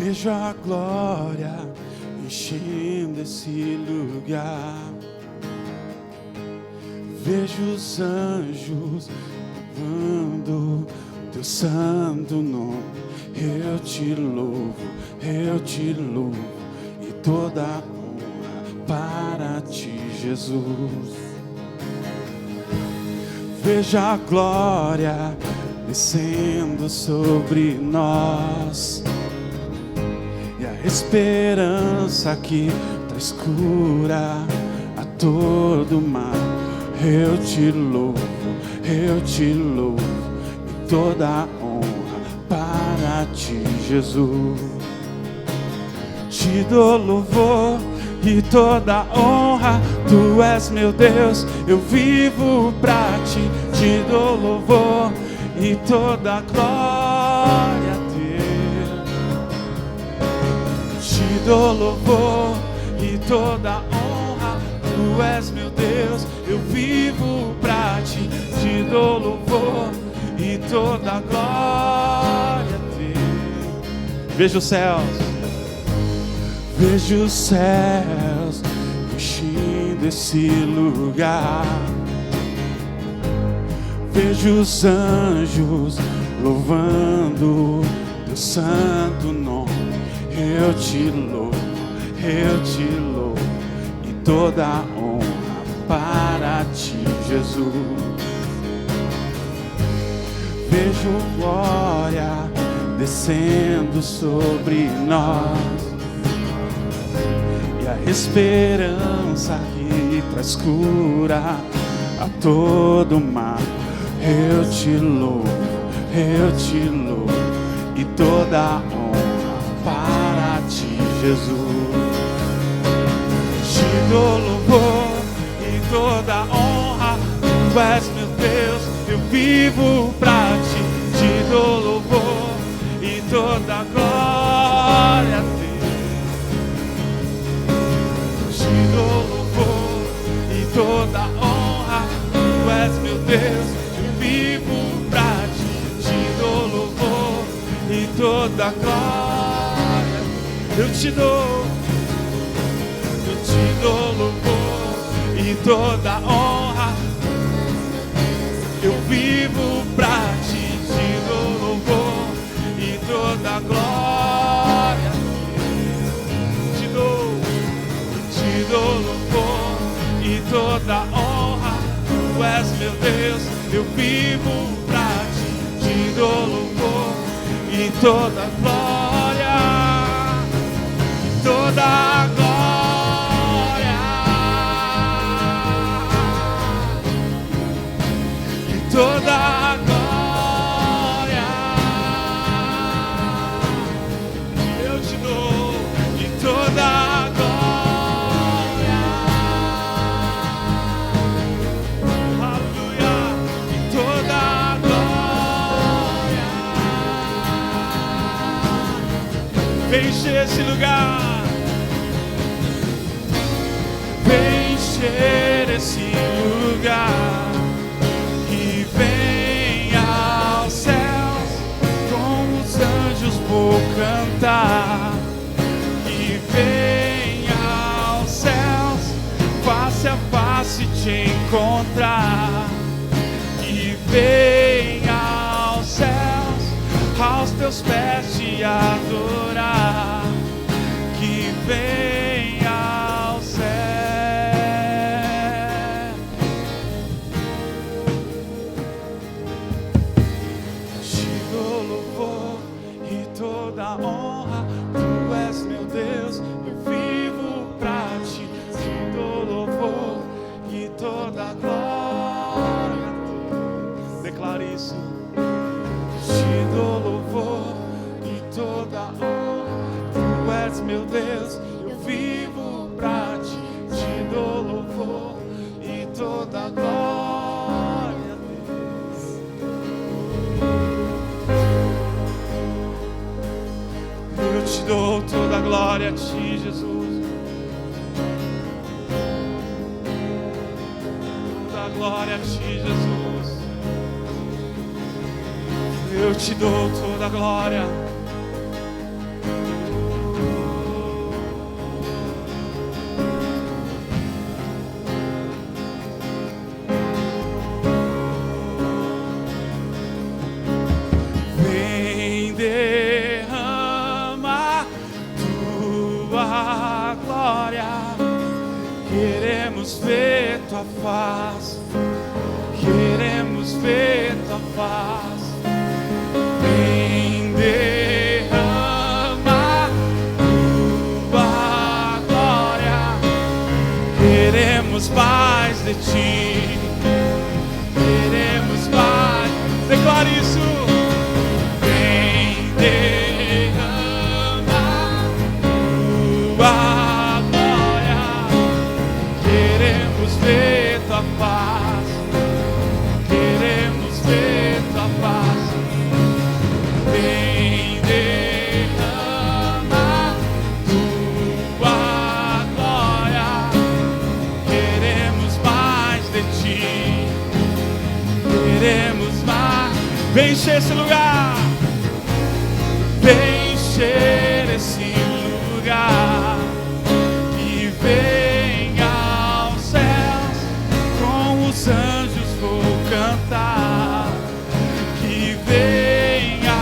Vejo a glória enchendo esse lugar. Vejo os anjos louvando teu santo nome. Eu te louvo, e toda a honra para ti, Jesus. Vejo a glória descendo sobre nós, e a esperança que traz cura a todo mal. Eu te louvo, e toda a honra para ti, Jesus. Te dou louvor e toda a honra, tu és meu Deus, eu vivo pra ti. Te dou louvor e toda a glória a Deus. Te dou louvor e toda a honra, tu és meu Deus, eu vivo pra ti. Te dou louvor e toda a glória a Deus. Vejo os céus enchendo esse lugar. Vejo os anjos louvando teu santo nome. Eu te louvo, e toda a honra para ti, Jesus. Vejo glória descendo sobre nós, e a esperança que traz cura a todo mal. Eu te louvo, e toda a honra para ti, Jesus. Te dou louvor e toda a honra, tu és meu Deus, eu vivo pra ti. Te dou louvor e toda a glória a Deus. Te dou louvor e toda a honra, tu és meu Deus, vivo pra ti. Te dou louvor e toda a glória. Eu te dou louvor e toda a honra. Eu vivo pra ti. Te dou louvor e toda a glória. Te dou louvor e toda a honra. Tu és meu Deus, eu vivo pra ti. Te dou louvor e toda a glória, e toda a glória, e toda a glória. Eu te dou e toda a glória. Vem encher esse lugar, vem encher esse lugar, e vem aos céus, com os anjos vou cantar, e vem aos céus, face a face te encontrar, e vem aos céus, aos teus pés te adorar, que vem ao céu. Te dou louvor e toda a honra, tu és meu Deus, eu vivo pra ti. Te dou louvor e toda a glória. Declare isso. Te dou louvor e toda a honra, tu és meu Deus, eu vivo pra ti. Te dou louvor e toda a glória a Deus. Eu te dou toda a glória a ti, Jesus. Toda a glória a ti, Jesus. Eu te dou toda a glória. tua glória. Queremos ver tua face, queremos ver tua face. Vem derramar tua glória. Queremos mais de ti, queremos mais. Declare isso. Vem derramar tua glória. Queremos ver tua face, queremos ver tua face. Vem derramar tua glória. Queremos mais de ti, queremos mais. Vem encher esse lugar, vem encher esse lugar. Que venha aos céus, com os anjos vou cantar. Que venha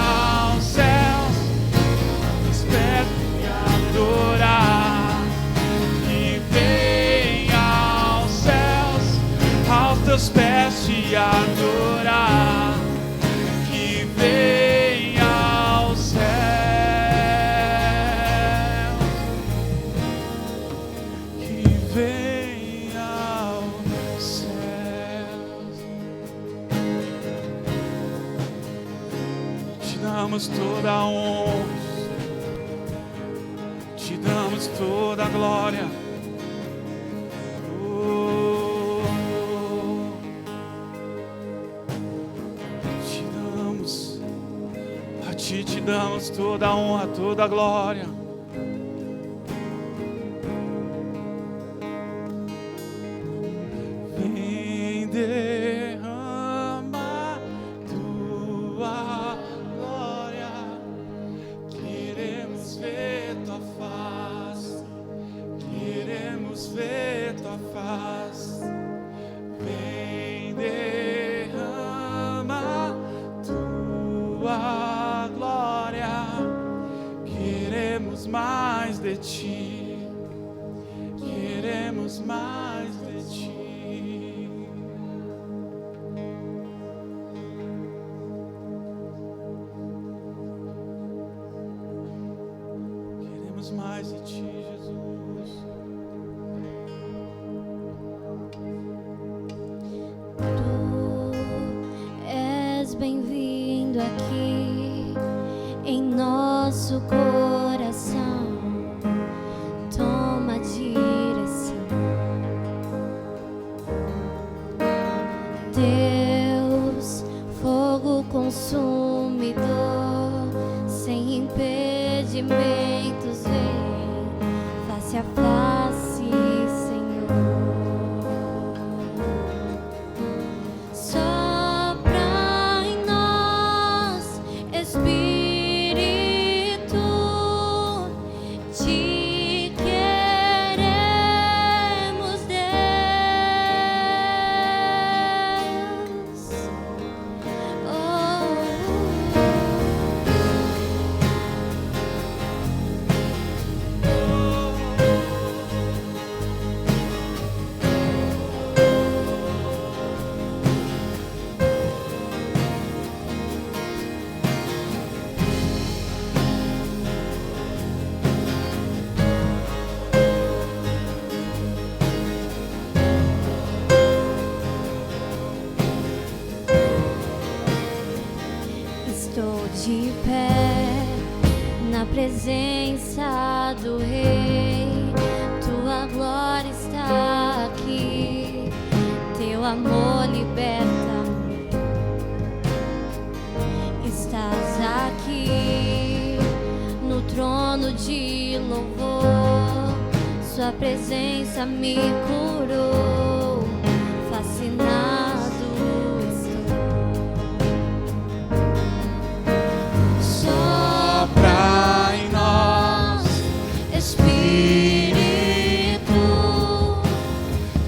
aos céus, espero me adorar. Que venha aos céus, aos teus pés te adorar. Que venha aos céus, que venha aos céus. Te damos toda a honra, te damos toda a glória. Te damos toda a honra, toda a glória. Vem derramar tua glória. Queremos ver tua face, queremos ver tua face. Vem derramar tua glória. Queremos mais de ti, queremos mais de ti. Queremos mais de ti, Jesus. Tu és bem-vindo aqui em nosso coração. Toma a direção. Deus, fogo consumidor, sem impedimentos, vem face a face, Senhor. Sopra em nós, Espírito, te queremos, Deus. Estou de pé na presença do Rei. Tua glória está aqui, teu amor liberta-me. Estás aqui no trono de louvor, sua presença me curou, fascinado estou. Sopra em nós, Espírito,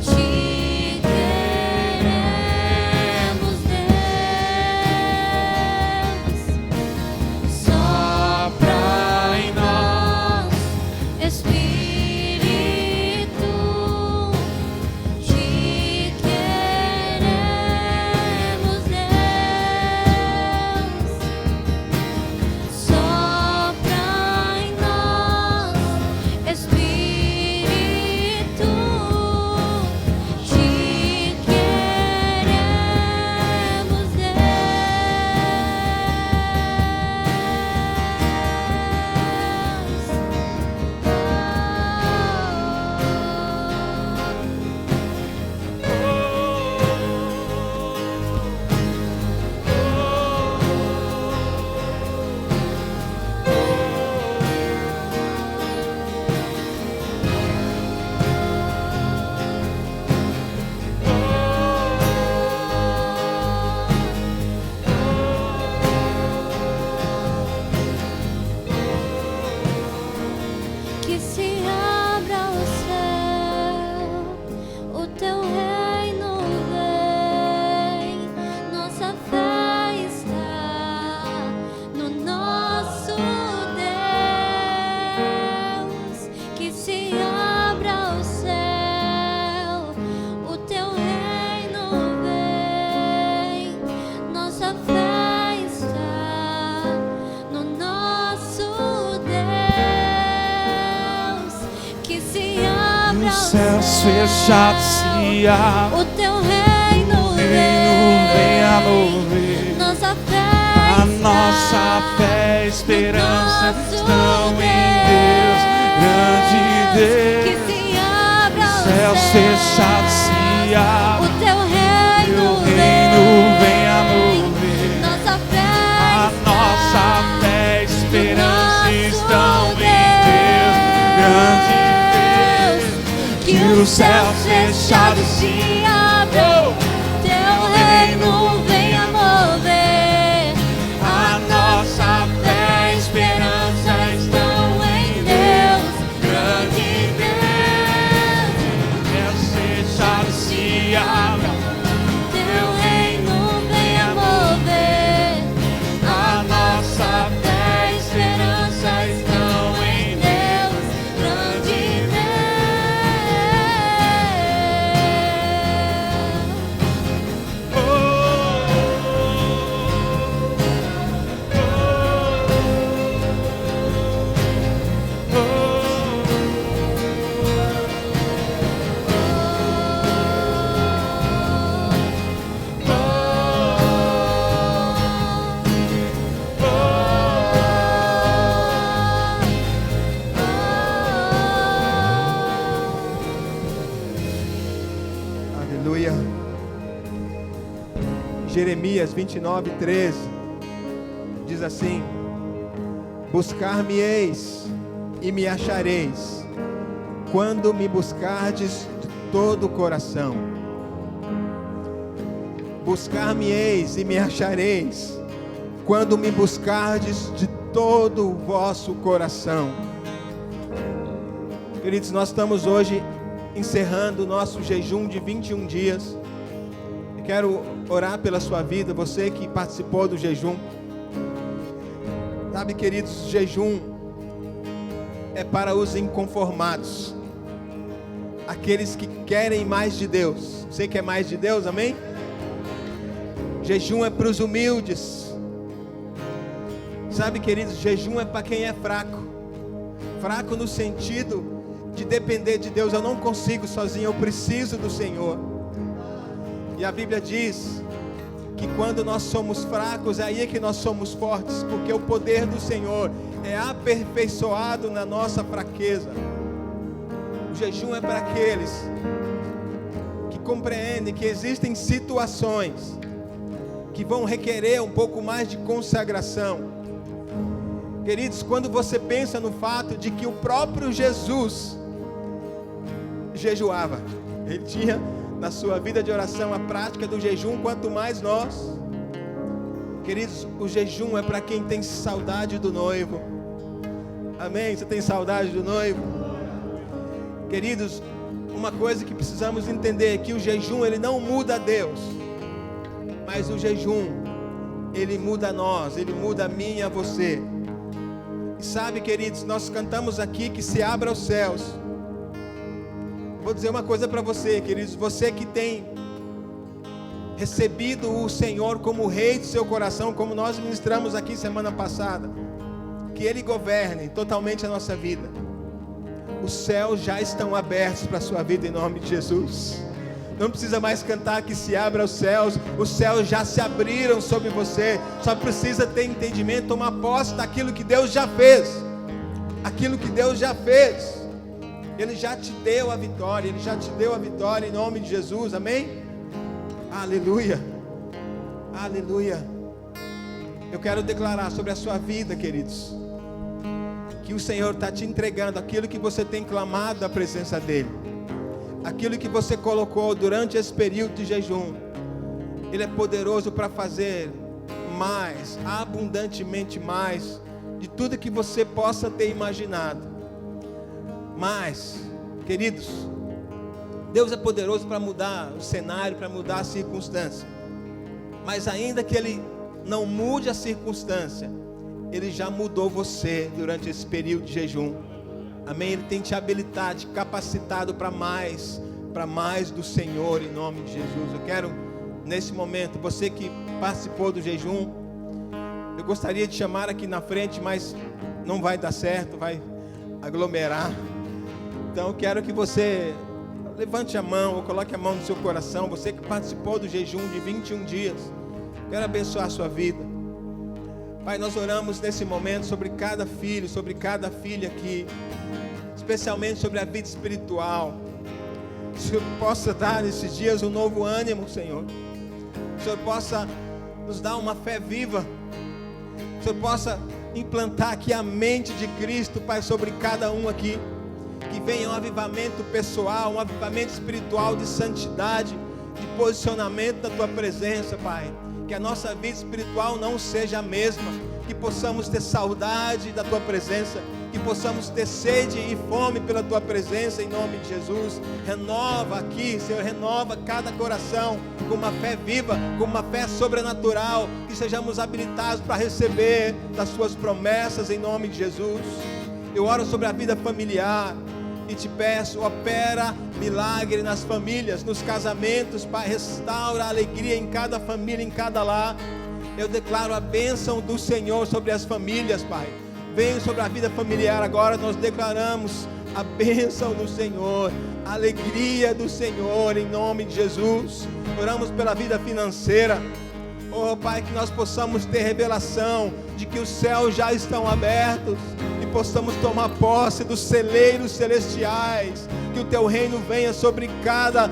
te queremos, Deus. Sopra em nós, Espírito. se abra o céu, o teu reino vem, nossa fé está no nosso Deus. Que se abra o céu, o teu reino vem, nossa fé está no nosso Deus. Que se abra Os céus fechados se abrem, o teu reino vem a mover. nossa fé A nossa fé e esperança estão em Deus, grande Deus. Que se abra Os céus fechados se o abrem, teu teu reino vem a mover. nossa fé A nossa fé e esperança estão em Deus, grande Deus. que os céus fechados se abram, teu reino venha mover. A nossa fé e esperança estão em Deus, grande Deus. Céus fechados se abram, Teu reino venha mover. a nossa fé e esperança estão em Deus, grande Deus. Oh, Aleluia. Jeremias 29:13 diz assim: buscar-me-eis e me achareis, quando me buscardes de todo o coração. Buscar-me-eis e me achareis, quando me buscardes de todo o vosso coração. Queridos, nós estamos hoje encerrando o nosso jejum de 21 dias. Eu quero orar pela sua vida, você que participou do jejum. Sabe, queridos, jejum é para os inconformados, aqueles que querem mais de Deus. Você quer mais de Deus, amém? Jejum é para os humildes. Sabe, queridos, jejum é para quem é fraco. Fraco no sentido de depender de Deus. Eu não consigo sozinho, eu preciso do Senhor. E a Bíblia diz que quando nós somos fracos, aí é que nós somos fortes, porque o poder do Senhor é aperfeiçoado na nossa fraqueza. O jejum é para aqueles que compreendem que existem situações que vão requerer um pouco mais de consagração. Queridos, quando você pensa no fato de que o próprio Jesus jejuava, ele tinha na sua vida de oração a prática do jejum, quanto mais nós. Queridos, o jejum é para quem tem saudade do noivo. Amém? Você tem saudade do noivo? Queridos, uma coisa que precisamos entender é que o jejum, ele não muda Deus, mas o jejum, ele muda nós, ele muda a mim e a você. E sabe, queridos, nós cantamos aqui que se abra os céus. Vou dizer uma coisa para você, queridos, você que tem recebido o Senhor como rei do seu coração, como nós ministramos aqui semana passada, que Ele governe totalmente a nossa vida. Os céus já estão abertos para a sua vida em nome de Jesus. Não precisa mais cantar que se abra os céus já se abriram sobre você. Só precisa ter entendimento, tomar posse daquilo que Deus já fez. Aquilo que Deus já fez. Ele já te deu a vitória, Ele já te deu a vitória em nome de Jesus, amém? Aleluia, aleluia. Eu quero declarar sobre a sua vida, queridos, que o Senhor está te entregando aquilo que você tem clamado da presença dEle, aquilo que você colocou durante esse período de jejum. Ele é poderoso para fazer mais, abundantemente mais, de tudo que você possa ter imaginado. Mas, queridos, Deus é poderoso para mudar o cenário, para mudar a circunstância. Mas ainda que Ele não mude a circunstância, Ele já mudou você durante esse período de jejum. Amém? Ele tem te habilitado, te capacitado para mais do Senhor, em nome de Jesus. Eu quero, nesse momento, você que participou do jejum, eu gostaria de chamar aqui na frente, mas não vai dar certo, vai aglomerar. Então eu quero que você levante a mão, ou coloque a mão no seu coração. Você que participou do jejum de 21 dias, quero abençoar a sua vida. Pai, nós oramos nesse momento sobre cada filho, sobre cada filha aqui, especialmente sobre a vida espiritual. Que o Senhor possa dar nesses dias um novo ânimo, Senhor. Que o Senhor possa nos dar uma fé viva. Que o Senhor possa implantar aqui a mente de Cristo, Pai, sobre cada um aqui. Que venha um avivamento pessoal, um avivamento espiritual de santidade, de posicionamento da Tua presença, Pai. Que a nossa vida espiritual não seja a mesma. Que possamos ter saudade da Tua presença. Que possamos ter sede e fome pela Tua presença, em nome de Jesus. Renova aqui, Senhor, renova cada coração com uma fé viva, com uma fé sobrenatural. Que sejamos habilitados para receber das Suas promessas, em nome de Jesus. Eu oro sobre a vida familiar e te peço, opera milagre nas famílias, nos casamentos, Pai. Restaura a alegria em cada família, em cada lar. Eu declaro a bênção do Senhor sobre as famílias, Pai. Venha sobre a vida familiar agora, nós declaramos a bênção do Senhor, a alegria do Senhor, em nome de Jesus. Oramos pela vida financeira. Oh, Pai, que nós possamos ter revelação de que os céus já estão abertos e possamos tomar posse dos celeiros celestiais. Que o Teu reino venha sobre cada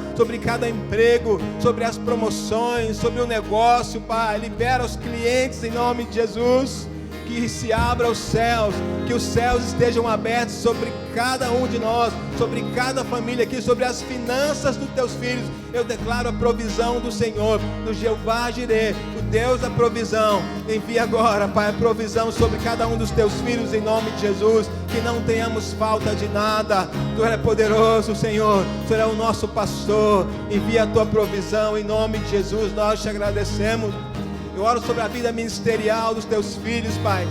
emprego, sobre as promoções, sobre o negócio, Pai. Libera os clientes em nome de Jesus. Que se abra os céus, que os céus estejam abertos sobre cada um de nós, sobre cada família aqui, sobre as finanças dos Teus filhos. Eu declaro a provisão do Senhor, do Jeová Jireh, o Deus da provisão. Envia agora, Pai, a provisão sobre cada um dos Teus filhos, em nome de Jesus. Que não tenhamos falta de nada. Tu és poderoso, Senhor. Tu és o nosso pastor. Envia a Tua provisão, em nome de Jesus. Nós te agradecemos. Eu oro sobre a vida ministerial dos Teus filhos, Pai.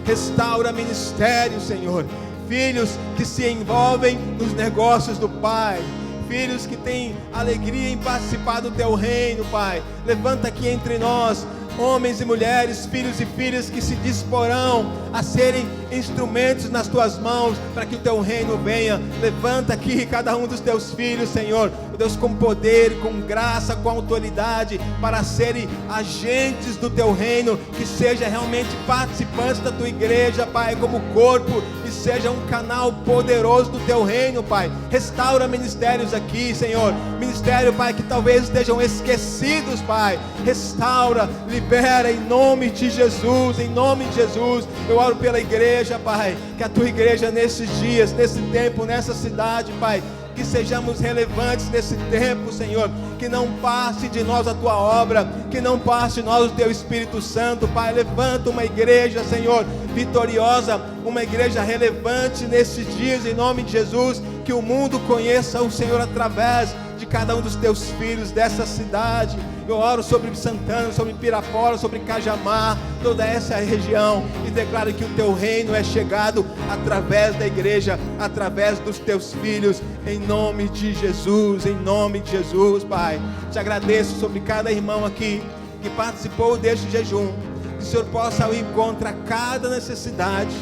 Restaura ministério, Senhor. Filhos que se envolvem nos negócios do Pai. Filhos que têm alegria em participar do Teu reino, Pai. Levanta aqui entre nós homens e mulheres, filhos e filhas que se disporão a serem instrumentos nas Tuas mãos para que o Teu reino venha. Levanta aqui cada um dos Teus filhos, Senhor, Deus, com poder, com graça, com autoridade, para serem agentes do Teu reino, que seja realmente participantes da Tua igreja, Pai, como corpo, e seja um canal poderoso do Teu reino, Pai. Restaura ministérios aqui, Senhor, ministério, Pai, que talvez estejam esquecidos, Pai. Restaura, libera em nome de Jesus, em nome de Jesus. Eu oro pela igreja, Pai, que a Tua igreja nesses dias, nesse tempo, nessa cidade, Pai, que sejamos relevantes nesse tempo, Senhor. Que não passe de nós a Tua obra, que não passe de nós o Teu Espírito Santo, Pai. Levanta uma igreja, Senhor, vitoriosa, uma igreja relevante nesses dias, em nome de Jesus. Que o mundo conheça o Senhor através de cada um dos Teus filhos dessa cidade. Eu oro sobre Santana, sobre Pirapora, sobre Cajamar, toda essa região, e declaro que o Teu reino é chegado através da igreja, através dos Teus filhos, em nome de Jesus, Pai. Te agradeço sobre cada irmão aqui que participou deste jejum, que o Senhor possa ir contra cada necessidade.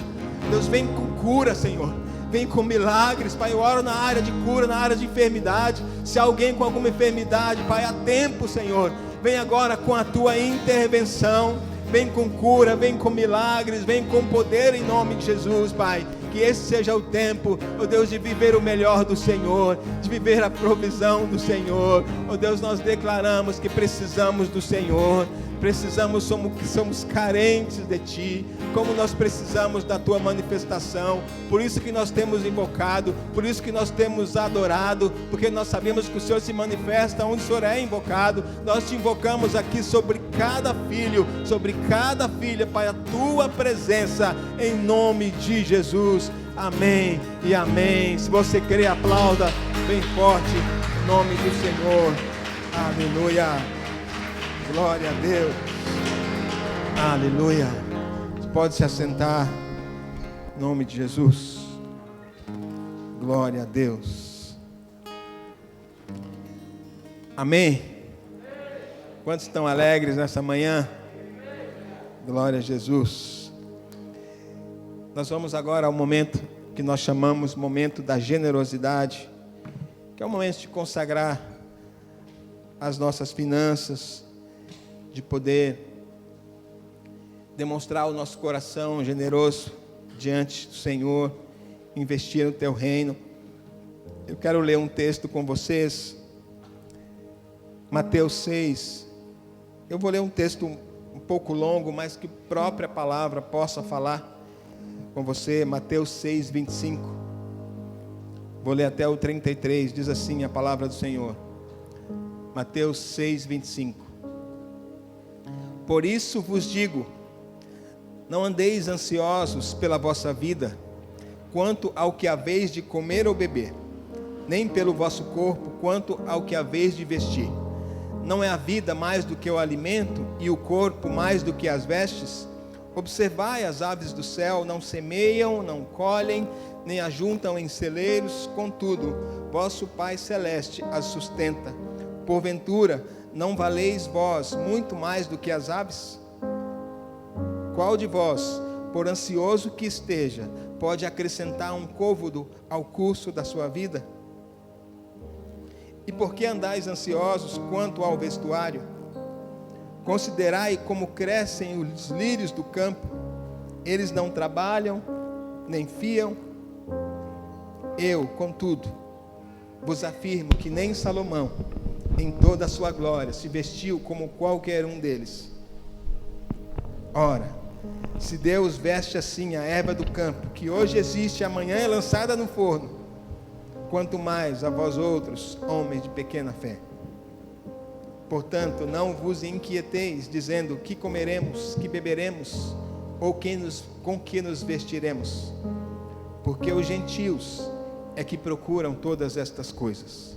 Deus, vem com cura, Senhor. Vem com milagres, Pai. Eu oro na área de cura, na área de enfermidade. Se alguém com alguma enfermidade, Pai, há tempo, Senhor, vem agora com a Tua intervenção. Vem com cura, vem com milagres, vem com poder, em nome de Jesus, Pai. Que esse seja o tempo, ó Deus, de viver o melhor do Senhor, de viver a provisão do Senhor. Ó Deus, nós declaramos que precisamos do Senhor. Somos carentes de Ti, como nós precisamos da Tua manifestação. Por isso que nós temos invocado, por isso que nós temos adorado, porque nós sabemos que o Senhor se manifesta onde o Senhor é invocado. Nós Te invocamos aqui sobre cada filho, sobre cada filha, Pai, a Tua presença, em nome de Jesus. Amém e amém. Se você crê, aplauda bem forte em nome do Senhor. Aleluia. Glória a Deus. Aleluia. Você pode se assentar em nome de Jesus. Glória a Deus. Amém. Quantos estão alegres nessa manhã? Glória a Jesus. Nós vamos agora ao momento que nós chamamos momento da generosidade, que é o momento de consagrar as nossas finanças, de poder demonstrar o nosso coração generoso diante do Senhor, investir no teu reino. Eu quero ler um texto com vocês, Mateus 6. Eu vou ler um texto um pouco longo, mas que a própria palavra possa falar com você. Mateus 6, 25. Vou ler até o 33, diz assim a palavra do Senhor. Mateus 6, 25. Por isso vos digo, não andeis ansiosos pela vossa vida, quanto ao que haveis de comer ou beber, nem pelo vosso corpo, quanto ao que haveis de vestir. Não é a vida mais do que o alimento, e o corpo mais do que as vestes? Observai as aves do céu, não semeiam, não colhem, nem ajuntam em celeiros, contudo, vosso Pai Celeste as sustenta. Porventura, não valeis vós muito mais do que as aves? Qual de vós, por ansioso que esteja, pode acrescentar um côvado ao curso da sua vida? E por que andais ansiosos quanto ao vestuário? Considerai como crescem os lírios do campo, eles não trabalham, nem fiam. Eu, contudo, vos afirmo que nem Salomão, em toda a sua glória, se vestiu como qualquer um deles. Ora, se Deus veste assim a erva do campo, que hoje existe e amanhã é lançada no forno, quanto mais a vós outros, homens de pequena fé. Portanto, não vos inquieteis, dizendo, que comeremos, que beberemos, ou com que nos vestiremos? Porque os gentios é que procuram todas estas coisas.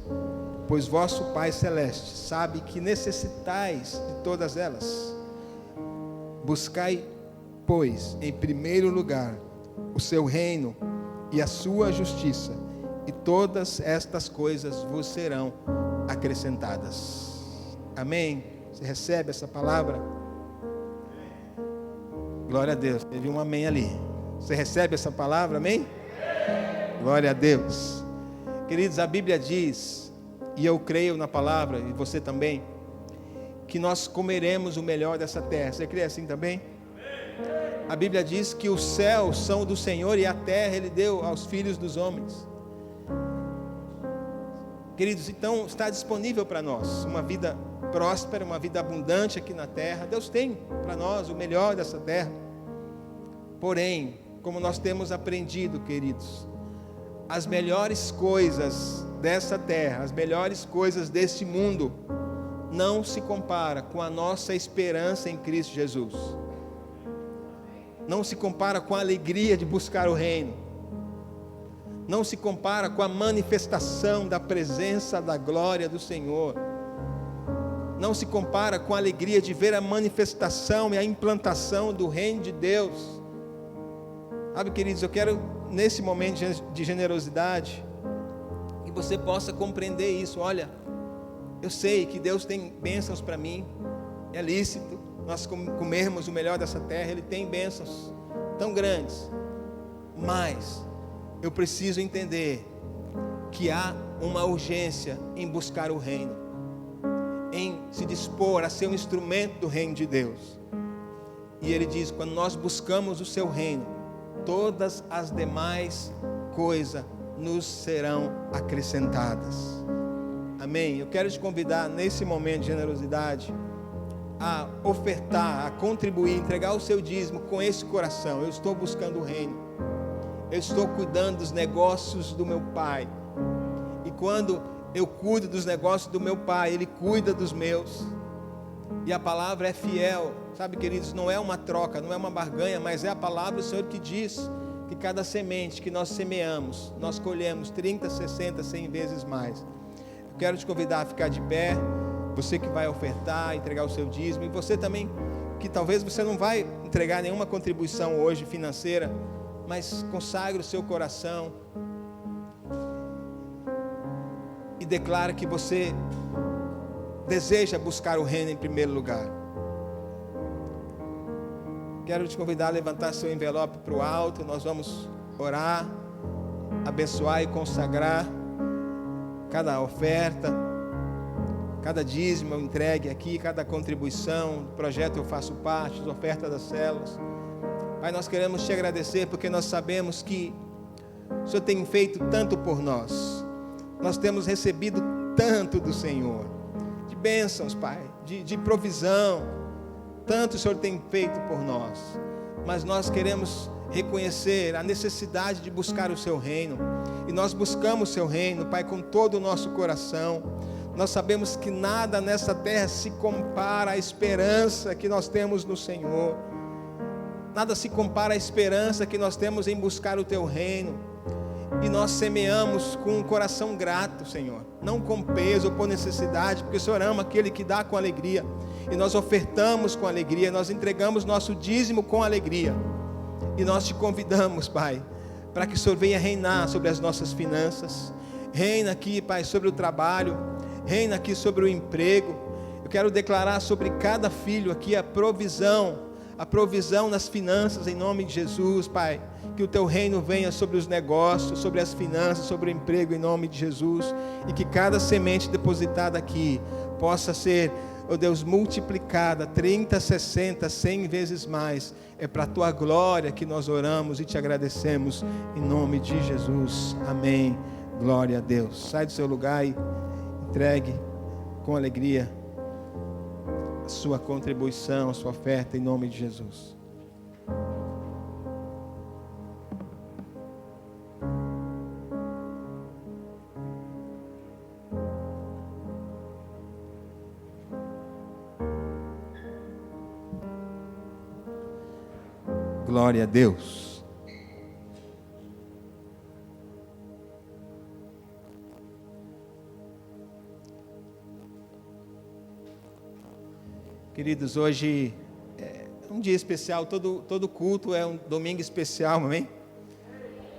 Pois vosso Pai Celeste sabe que necessitais de todas elas. Buscai, pois, em primeiro lugar, o seu reino e a sua justiça, e todas estas coisas vos serão acrescentadas. Amém? Você recebe essa palavra? Glória a Deus. Teve um amém ali. Você recebe essa palavra? Amém? Glória a Deus. Queridos, a Bíblia diz, e eu creio na palavra, e você também, que nós comeremos o melhor dessa terra. Você crê assim também? A Bíblia diz que os céus são do Senhor e a terra Ele deu aos filhos dos homens. Queridos, então está disponível para nós uma vida próspera, uma vida abundante aqui na terra. Deus tem para nós o melhor dessa terra. Porém, como nós temos aprendido, queridos, as melhores coisas dessa terra, as melhores coisas deste mundo, não se compara com a nossa esperança em Cristo Jesus. Não se compara com a alegria de buscar o reino. Não se compara com a manifestação da presença da glória do Senhor. Não se compara com a alegria de ver a manifestação e a implantação do reino de Deus. Sabe, queridos, eu quero, nesse momento de generosidade, que você possa compreender isso. Olha, eu sei que Deus tem bênçãos para mim. É lícito nós comermos o melhor dessa terra. Ele tem bênçãos tão grandes. Mas eu preciso entender que há uma urgência em buscar o reino, em se dispor a ser um instrumento do reino de Deus. E Ele diz, quando nós buscamos o seu reino, todas as demais coisas nos serão acrescentadas. Amém? Eu quero te convidar nesse momento de generosidade a ofertar, a contribuir, entregar o seu dízimo com esse coração. Eu estou buscando o reino. Eu estou cuidando dos negócios do meu Pai. E quando eu cuido dos negócios do meu Pai, Ele cuida dos meus. E a palavra é fiel. Sabe, queridos, não é uma troca, não é uma barganha, mas é a palavra do Senhor que diz que cada semente que nós semeamos, nós colhemos 30, 60, 100 vezes mais. Eu quero te convidar a ficar de pé, você que vai ofertar, entregar o seu dízimo, e você também, que talvez você não vai entregar nenhuma contribuição hoje financeira, mas consagre o seu coração e declara que você deseja buscar o reino em primeiro lugar. Quero te convidar a levantar seu envelope para o alto. Nós vamos orar, abençoar e consagrar cada oferta, cada dízimo eu entregue aqui, cada contribuição do projeto eu faço parte, da oferta das células. Pai, nós queremos te agradecer porque nós sabemos que o Senhor tem feito tanto por nós. Nós temos recebido tanto do Senhor, de bênçãos, Pai, de provisão. Tanto o Senhor tem feito por nós, mas nós queremos reconhecer a necessidade de buscar o Seu reino, e nós buscamos o Seu reino, Pai, com todo o nosso coração. Nós sabemos que nada nessa terra se compara à esperança que nós temos no Senhor, nada se compara à esperança que nós temos em buscar o Teu reino, e nós semeamos com um coração grato, Senhor, não com peso ou por necessidade, porque o Senhor ama aquele que dá com alegria. E nós ofertamos com alegria, nós entregamos nosso dízimo com alegria. E nós te convidamos, Pai, para que o Senhor venha reinar sobre as nossas finanças. Reina aqui, Pai, sobre o trabalho. Reina aqui sobre o emprego. Eu quero declarar sobre cada filho aqui a provisão nas finanças, em nome de Jesus, Pai. Que o Teu reino venha sobre os negócios, sobre as finanças, sobre o emprego, em nome de Jesus. E que cada semente depositada aqui possa ser, ó Deus, multiplicada 30, 60, 100 vezes mais. É para a Tua glória que nós oramos e te agradecemos, em nome de Jesus. Amém. Glória a Deus. Sai do seu lugar e entregue com alegria a sua contribuição, a sua oferta, em nome de Jesus. Glória a Deus. Queridos, hoje é um dia especial, todo culto é um domingo especial, amém?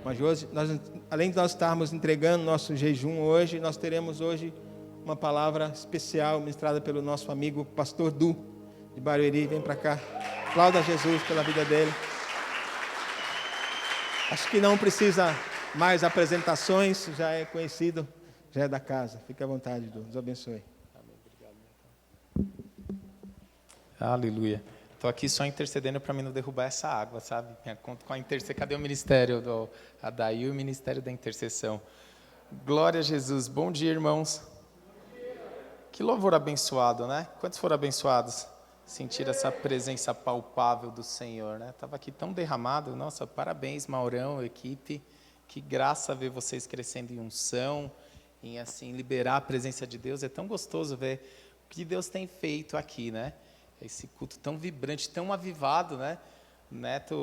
Mas hoje, além de nós estarmos entregando nosso jejum hoje, nós teremos hoje uma palavra especial ministrada pelo nosso amigo Pastor Du, de Barueri. Vem para cá, aplauda Jesus pela vida dele. Acho que não precisa mais apresentações, já é conhecido, já é da casa. Fique à vontade, Du. Deus abençoe. Aleluia. Estou aqui só intercedendo para mim não derrubar essa água, sabe? Conto com a intercessão. Cadê o ministério do Adaí e o ministério da intercessão? Glória a Jesus. Bom dia, irmãos. Que louvor abençoado, né? Quantos foram abençoados? Sentir essa presença palpável do Senhor, né? Estava aqui tão derramado. Nossa, parabéns, Maurão, equipe. Que graça ver vocês crescendo em unção, em assim liberar a presença de Deus. É tão gostoso ver o que Deus tem feito aqui, né? Esse culto tão vibrante, tão avivado, né?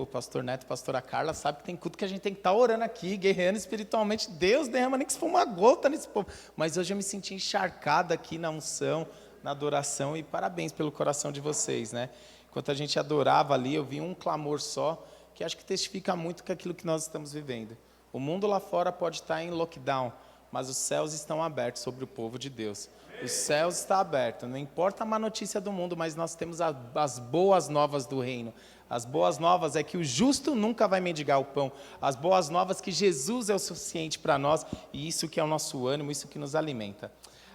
Pastor Neto, pastora Carla, sabe que tem culto que a gente tem que estar orando aqui, guerreando espiritualmente. Deus derrama nem que se for uma gota nesse povo. Mas hoje eu me senti encharcada aqui na unção, na adoração, e parabéns pelo coração de vocês, né? Enquanto a gente adorava ali, eu vi um clamor só, que acho que testifica muito com aquilo que nós estamos vivendo. O mundo lá fora pode estar em lockdown, mas os céus estão abertos sobre o povo de Deus. Os céus estão abertos, não importa a má notícia do mundo, mas nós temos as boas novas do reino. As boas novas é que o justo nunca vai mendigar o pão. As boas novas é que Jesus é o suficiente para nós, e isso que é o nosso ânimo, isso que nos alimenta.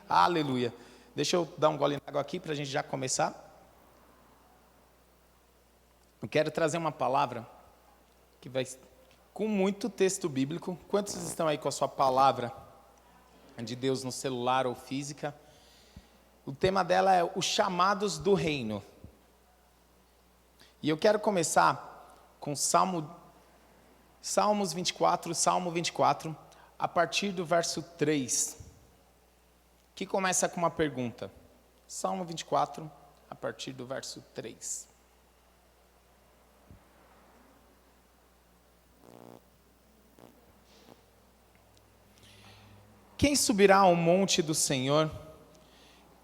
Aleluia. Deixa eu dar um gole de água aqui para a gente já começar. Eu quero trazer uma palavra que vai com muito texto bíblico. Quantos estão aí com a sua palavra de Deus no celular ou física? O tema dela é os chamados do reino. E eu quero começar com Salmo 24, a partir do verso 3, que começa com uma pergunta. Salmo 24, a partir do verso 3. Quem subirá ao monte do Senhor?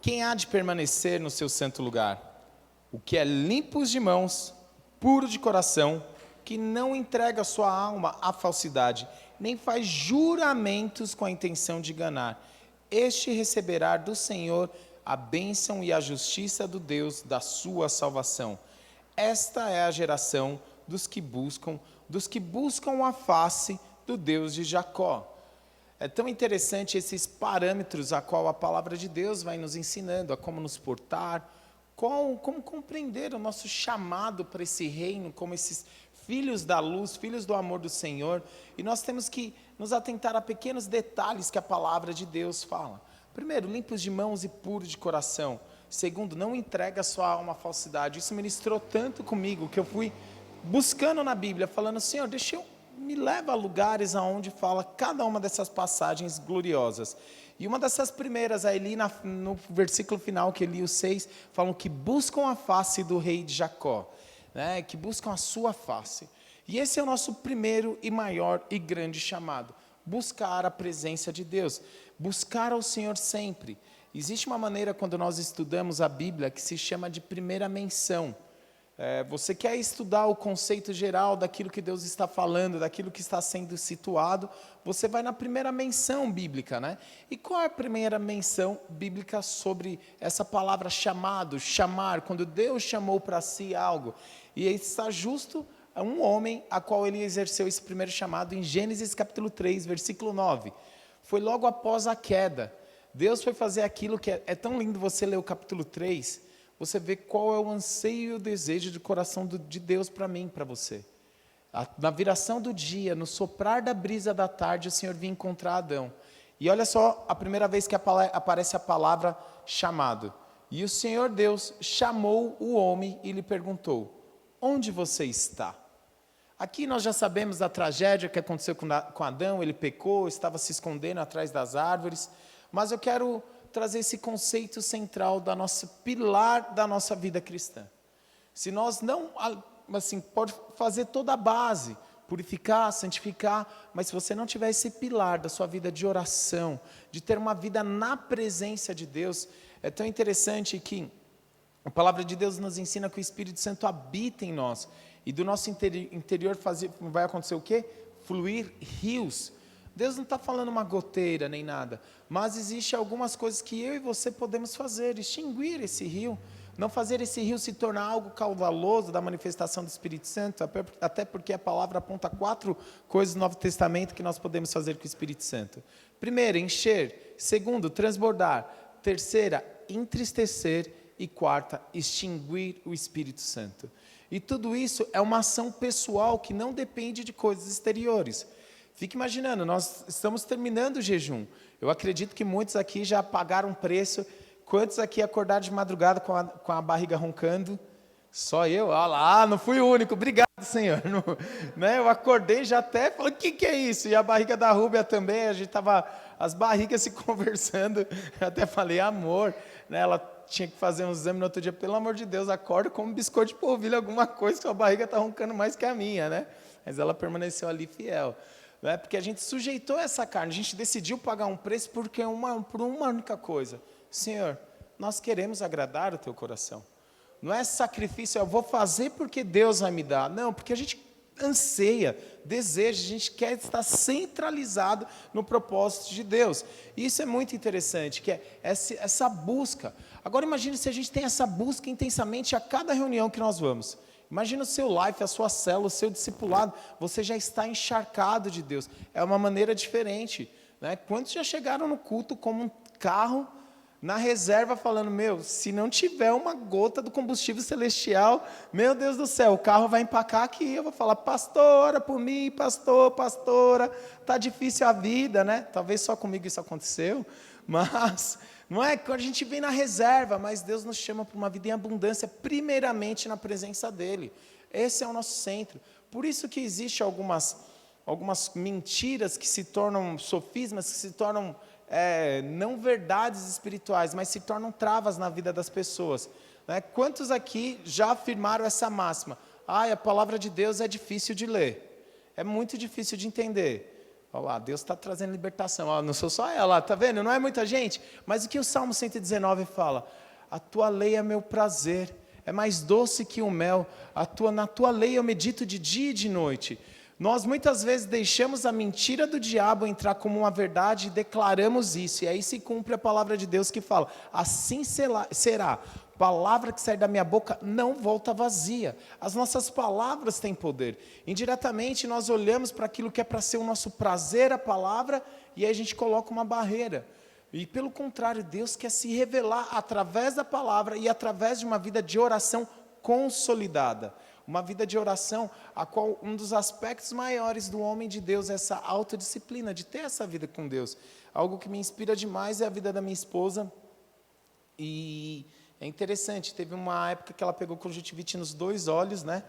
Quem há de permanecer no seu santo lugar? O que é limpo de mãos, puro de coração, que não entrega sua alma à falsidade, nem faz juramentos com a intenção de enganar. Este receberá do Senhor a bênção e a justiça do Deus da sua salvação. Esta é a geração dos que buscam a face do Deus de Jacó. É tão interessante esses parâmetros a qual a palavra de Deus vai nos ensinando, a como nos portar, como compreender o nosso chamado para esse reino, como esses filhos da luz, filhos do amor do Senhor. E nós temos que nos atentar a pequenos detalhes que a palavra de Deus fala. Primeiro, limpos de mãos e puros de coração. Segundo, não entrega a sua alma à falsidade. Isso ministrou tanto comigo que eu fui buscando na Bíblia, falando, Senhor, me leva a lugares aonde fala cada uma dessas passagens gloriosas. E uma dessas primeiras, aí no versículo final, que eu li, o 6, falam que buscam a face do rei de Jacó, né? Que buscam a sua face. E esse é o nosso primeiro e maior e grande chamado, buscar a presença de Deus, buscar ao Senhor sempre. Existe uma maneira, quando nós estudamos a Bíblia, que se chama de primeira menção. Você quer estudar o conceito geral daquilo que Deus está falando, daquilo que está sendo situado, você vai na primeira menção bíblica, né? E qual é a primeira menção bíblica sobre essa palavra chamado, chamar, quando Deus chamou para si algo? E está justo um homem a qual ele exerceu esse primeiro chamado em Gênesis capítulo 3, versículo 9. Foi logo após a queda. Deus foi fazer aquilo que é tão lindo você ler o capítulo 3, você vê qual é o anseio e o desejo do coração de Deus para mim, para você. Na viração do dia, no soprar da brisa da tarde, o Senhor vinha encontrar Adão. E olha só a primeira vez que aparece a palavra chamado. E o Senhor Deus chamou o homem e lhe perguntou, onde você está? Aqui nós já sabemos da tragédia que aconteceu com Adão, ele pecou, estava se escondendo atrás das árvores, mas eu quero trazer esse conceito central da nossa pilar da nossa vida cristã. Se nós não, assim, pode fazer toda a base, purificar, santificar, mas se você não tiver esse pilar da sua vida de oração, de ter uma vida na presença de Deus, é tão interessante que a palavra de Deus nos ensina que o Espírito Santo habita em nós, e do nosso interior vai acontecer o quê? Fluir rios. Deus não está falando uma goteira nem nada, mas existem algumas coisas que eu e você podemos fazer, extinguir esse rio, não fazer esse rio se tornar algo caudaloso da manifestação do Espírito Santo, até porque a palavra aponta 4 coisas no Novo Testamento que nós podemos fazer com o Espírito Santo. Primeiro, encher. Segundo, transbordar. Terceira, entristecer. E quarta, extinguir o Espírito Santo. E tudo isso é uma ação pessoal que não depende de coisas exteriores. Fique imaginando, nós estamos terminando o jejum. Eu acredito que muitos aqui já pagaram preço. Quantos aqui acordaram de madrugada com a barriga roncando? Só eu? Ah lá, não fui o único. Obrigado, Senhor. Não, né? Eu acordei já até, falei, o que é isso? E a barriga da Rúbia também, a gente estava, as barrigas se conversando. Eu até falei, amor, né? Ela tinha que fazer um exame no outro dia. Pelo amor de Deus, acorda como biscoito de polvilho, alguma coisa, que a barriga está roncando mais que a minha, né? Mas ela permaneceu ali fiel. Né? Porque a gente sujeitou essa carne, a gente decidiu pagar um preço por uma única coisa. Senhor, nós queremos agradar o teu coração. Não é sacrifício, eu vou fazer porque Deus vai me dar. Não, porque a gente anseia, deseja, a gente quer estar centralizado no propósito de Deus. E isso é muito interessante, que é essa busca. Agora imagine se a gente tem essa busca intensamente a cada reunião que nós vamos. Imagina o seu life, a sua célula, o seu discipulado, você já está encharcado de Deus. É uma maneira diferente. Né? Quantos já chegaram no culto como um carro na reserva falando, se não tiver uma gota do combustível celestial, meu Deus do céu, o carro vai empacar aqui, eu vou falar, pastora, por mim, pastora, tá difícil a vida, né? Talvez só comigo isso aconteceu, mas não é quando a gente vem na reserva, mas Deus nos chama para uma vida em abundância, primeiramente na presença dEle. Esse é o nosso centro. Por isso que existe algumas mentiras que se tornam sofismas, que se tornam não verdades espirituais, mas se tornam travas na vida das pessoas. Né? Quantos aqui já afirmaram essa máxima? A palavra de Deus é difícil de ler, é muito difícil de entender. Olha lá, Deus está trazendo libertação. Ó, não sou só ela, tá vendo? Não é muita gente. Mas o que o Salmo 119 fala? A tua lei é meu prazer, é mais doce que o mel. Na tua lei eu medito de dia e de noite. Nós muitas vezes deixamos a mentira do diabo entrar como uma verdade e declaramos isso. E aí se cumpre a palavra de Deus que fala, assim será. Palavra que sai da minha boca não volta vazia. As nossas palavras têm poder. Indiretamente nós olhamos para aquilo que é para ser o nosso prazer, a palavra, e aí a gente coloca uma barreira. E pelo contrário, Deus quer se revelar através da palavra e através de uma vida de oração consolidada. Uma vida de oração, a qual um dos aspectos maiores do homem de Deus é essa autodisciplina, de ter essa vida com Deus. Algo que me inspira demais é a vida da minha esposa. E é interessante, teve uma época que ela pegou conjuntivite nos 2 olhos, né?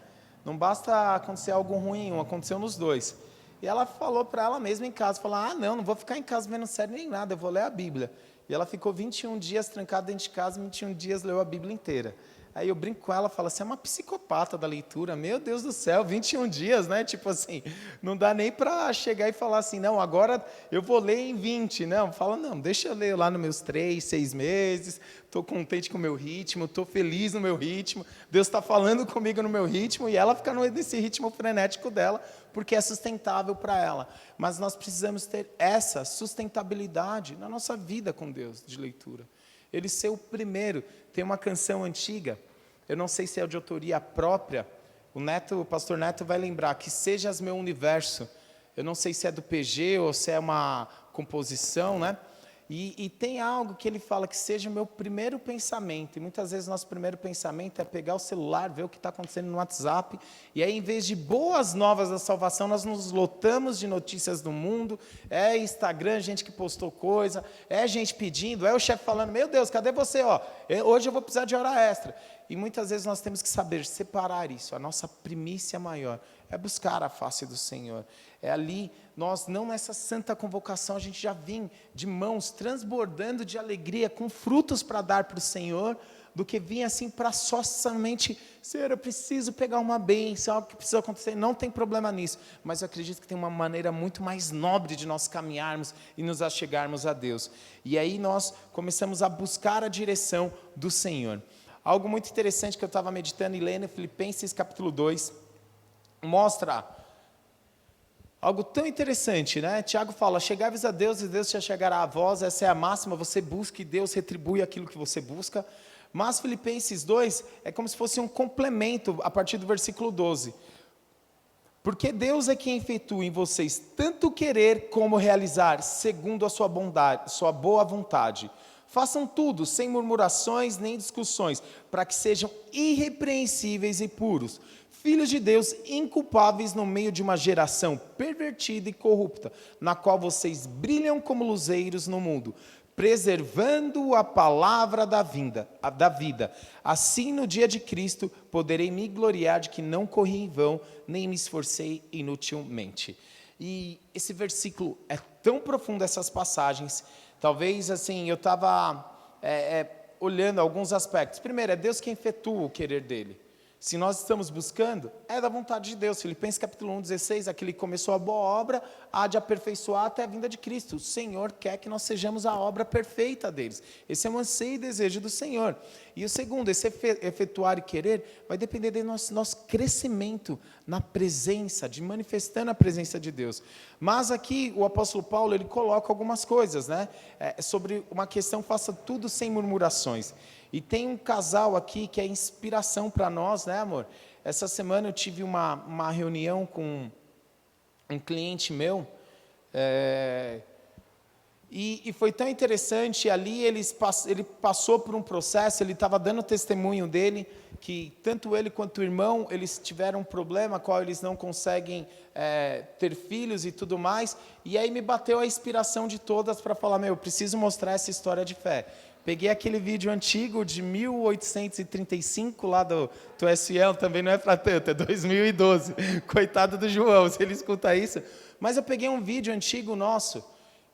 Não basta acontecer algo ruim em um, aconteceu nos 2. E ela falou para ela mesma em casa, falou, não vou ficar em casa vendo série nem nada, eu vou ler a Bíblia. E ela ficou 21 dias trancada dentro de casa, 21 dias leu a Bíblia inteira. Aí eu brinco com ela, falo, você é uma psicopata da leitura, meu Deus do céu, 21 dias, né? Tipo assim, não dá nem para chegar e falar assim, não, agora eu vou ler em 20, não. Fala, não, deixa eu ler lá nos meus 3, 6 meses, estou contente com o meu ritmo, estou feliz no meu ritmo, Deus está falando comigo no meu ritmo, e ela fica nesse ritmo frenético dela, porque é sustentável para ela. Mas nós precisamos ter essa sustentabilidade na nossa vida com Deus, de leitura. Ele ser o primeiro. Tem uma canção antiga, eu não sei se é de autoria própria, o pastor Neto vai lembrar, que sejas meu universo. Eu não sei se é do PG ou se é uma composição, né? E tem algo que ele fala, que seja o meu primeiro pensamento. E muitas vezes nosso primeiro pensamento é pegar o celular, ver o que está acontecendo no WhatsApp. E aí, em vez de boas novas da salvação, nós nos lotamos de notícias do mundo. É Instagram, gente que postou coisa. É gente pedindo. É o chefe falando, meu Deus, cadê você? Hoje eu vou precisar de hora extra. E muitas vezes nós temos que saber separar isso. A nossa primícia maior é buscar a face do Senhor. É ali, nós não nessa santa convocação, a gente já vem de mãos transbordando de alegria, com frutos para dar para o Senhor, do que vir assim para só somente, Senhor, eu preciso pegar uma bênção, algo que precisa acontecer. Não tem problema nisso, mas eu acredito que tem uma maneira muito mais nobre de nós caminharmos e nos achegarmos a Deus. E aí nós começamos a buscar a direção do Senhor. Algo muito interessante que eu estava meditando e lendo, Filipenses capítulo 2, mostra algo tão interessante, né? Tiago fala, chegai-vos a Deus e Deus se achegará a vós. Essa é a máxima, você busca e Deus retribui aquilo que você busca. Mas Filipenses 2 é como se fosse um complemento a partir do versículo 12. Porque Deus é quem efetua em vocês tanto querer como realizar, segundo a sua bondade, sua boa vontade. Façam tudo sem murmurações nem discussões, para que sejam irrepreensíveis e puros, filhos de Deus inculpáveis no meio de uma geração pervertida e corrupta, na qual vocês brilham como luzeiros no mundo, preservando a palavra da vida. Assim, no dia de Cristo, poderei me gloriar de que não corri em vão, nem me esforcei inutilmente. E esse versículo é tão profundo, essas passagens. Talvez, assim, eu estava olhando alguns aspectos. Primeiro, é Deus quem efetua o querer dele. Se nós estamos buscando, é da vontade de Deus. Filipenses capítulo 1, 16, aquele que começou a boa obra, há de aperfeiçoar até a vinda de Cristo. O Senhor quer que nós sejamos a obra perfeita deles. Esse é o anseio e desejo do Senhor. E o segundo, esse efetuar e querer, vai depender do nosso crescimento na presença, de manifestando a presença de Deus. Mas aqui o apóstolo Paulo, ele coloca algumas coisas, né? Sobre uma questão, faça tudo sem murmurações. E tem um casal aqui que é inspiração para nós, né, amor? Essa semana eu tive uma reunião com um cliente meu, e foi tão interessante. Ali ele passou por um processo, ele estava dando testemunho dele, que tanto ele quanto o irmão, eles tiveram um problema, qual eles não conseguem ter filhos e tudo mais, e aí me bateu a inspiração de todas para falar, eu preciso mostrar essa história de fé. Peguei aquele vídeo antigo de 1835, lá do SL, também não é para tanto, é 2012. Coitado do João, se ele escuta isso. Mas eu peguei um vídeo antigo nosso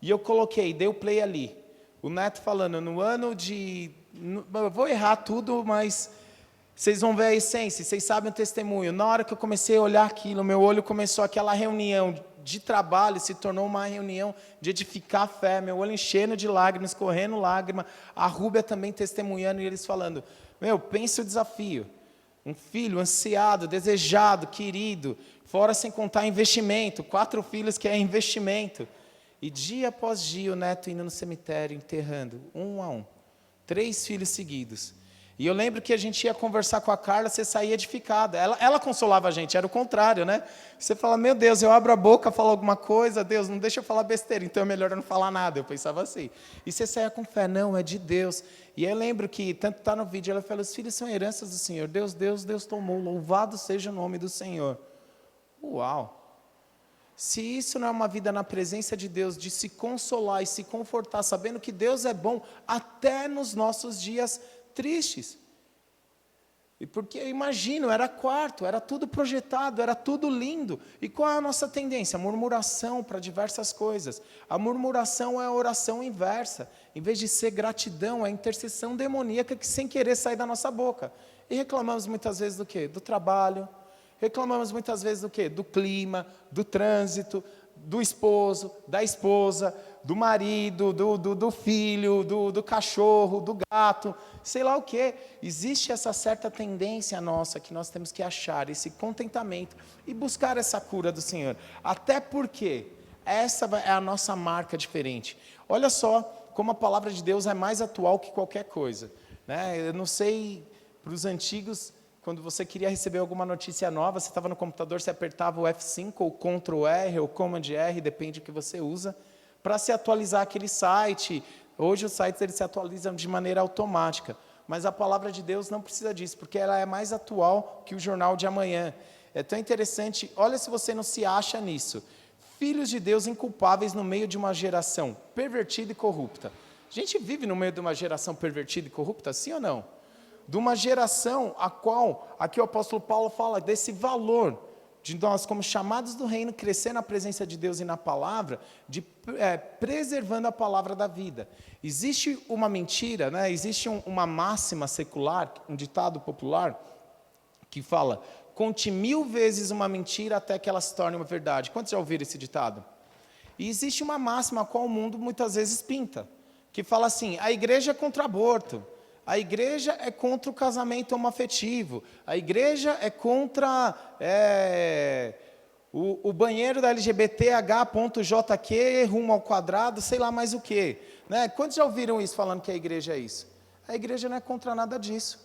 e eu coloquei, dei o play ali. O Neto falando, no ano de... Eu vou errar tudo, mas vocês vão ver a essência, vocês sabem o testemunho. Na hora que eu comecei a olhar aquilo, meu olho começou aquela reunião de trabalho se tornou uma reunião de edificar a fé, meu olho enchendo de lágrimas, correndo lágrima, a Rúbia também testemunhando e eles falando, pensa o desafio, um filho ansiado, desejado, querido, fora sem contar investimento, 4 filhos que é investimento, e dia após dia o neto indo no cemitério, enterrando, um a um, 3 filhos seguidos. E eu lembro que a gente ia conversar com a Carla, você saía edificada. Ela consolava a gente, era o contrário, né? Você fala, meu Deus, eu abro a boca, falo alguma coisa, Deus, não deixa eu falar besteira, então é melhor eu não falar nada. Eu pensava assim. E você saía com fé, não, é de Deus. E eu lembro que, tanto está no vídeo, ela fala, os filhos são heranças do Senhor. Deus tomou, louvado seja o nome do Senhor. Uau! Se isso não é uma vida na presença de Deus, de se consolar e se confortar, sabendo que Deus é bom, até nos nossos dias tristes. E porque, eu imagino, era quarto, era tudo projetado, era tudo lindo. E qual é a nossa tendência? Murmuração para diversas coisas. A murmuração é a oração inversa. Em vez de ser gratidão, é a intercessão demoníaca que sem querer sai da nossa boca. E reclamamos muitas vezes do quê? Do trabalho. Reclamamos muitas vezes do quê? Do clima, do trânsito, do esposo, da esposa, do marido, do filho, do cachorro, do gato, sei lá o quê. Existe essa certa tendência nossa que nós temos que achar esse contentamento e buscar essa cura do Senhor. Até porque essa é a nossa marca diferente. Olha só como a palavra de Deus é mais atual que qualquer coisa, né? Eu não sei, para os antigos, quando você queria receber alguma notícia nova, você estava no computador, você apertava o F5 ou Ctrl R ou Command R, depende do que você usa, para se atualizar aquele site. Hoje os sites eles se atualizam de maneira automática, mas a palavra de Deus não precisa disso, porque ela é mais atual que o jornal de amanhã. É tão interessante, olha se você não se acha nisso. Filhos de Deus inculpáveis no meio de uma geração pervertida e corrupta. A gente vive no meio de uma geração pervertida e corrupta, sim ou não? De uma geração a qual, aqui o apóstolo Paulo fala desse valor, de nós como chamados do reino, crescer na presença de Deus e na palavra, preservando a palavra da vida. Existe uma mentira, né? Existe uma máxima secular, um ditado popular, que fala, conte 1000 vezes uma mentira até que ela se torne uma verdade. Quantos já ouviram esse ditado? E existe uma máxima a qual o mundo muitas vezes pinta, que fala assim, a igreja é contra aborto, a igreja é contra o casamento homoafetivo, a igreja é contra o banheiro da LGBTH.JQ rumo ao quadrado, sei lá mais o quê. Né? Quantos já ouviram isso falando que a igreja é isso? A igreja não é contra nada disso.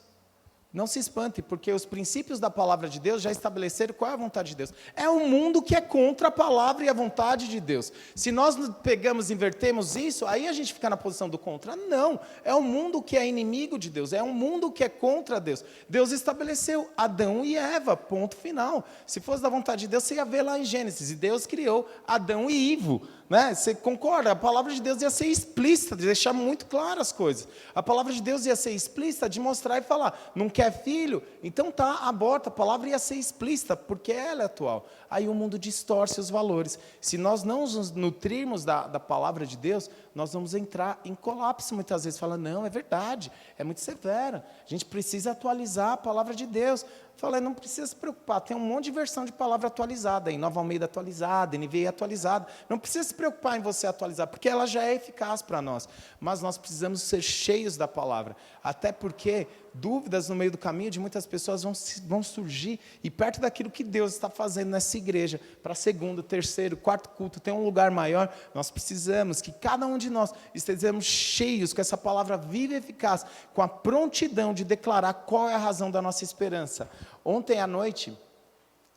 Não se espante, porque os princípios da palavra de Deus já estabeleceram qual é a vontade de Deus. É um mundo que é contra a palavra e a vontade de Deus. Se nós pegamos e invertemos isso, aí a gente fica na posição do contra. Não, é um mundo que é inimigo de Deus, é um mundo que é contra Deus. Deus estabeleceu Adão e Eva, ponto final. Se fosse da vontade de Deus, você ia ver lá em Gênesis, e Deus criou Adão e Ivo. Né? Você concorda? A palavra de Deus ia ser explícita, de deixar muito claras as coisas. A palavra de Deus ia ser explícita, de mostrar e falar, não quer filho? Então tá, aborta. A palavra ia ser explícita, porque ela é atual. Aí o mundo distorce os valores. Se nós não nos nutrirmos da palavra de Deus, nós vamos entrar em colapso muitas vezes. Fala, não, é verdade, é muito severa. A gente precisa atualizar a palavra de Deus. Fala, não precisa se preocupar, tem um monte de versão de palavra atualizada, em Nova Almeida atualizada, NVI atualizada. Não precisa se preocupar em você atualizar, porque ela já é eficaz para nós. Mas nós precisamos ser cheios da palavra. Até porque dúvidas no meio do caminho de muitas pessoas vão surgir, e perto daquilo que Deus está fazendo nessa igreja, para segundo, terceiro, quarto culto, tem um lugar maior, nós precisamos que cada um de nós estejamos cheios com essa palavra viva e eficaz, com a prontidão de declarar qual é a razão da nossa esperança. Ontem à noite,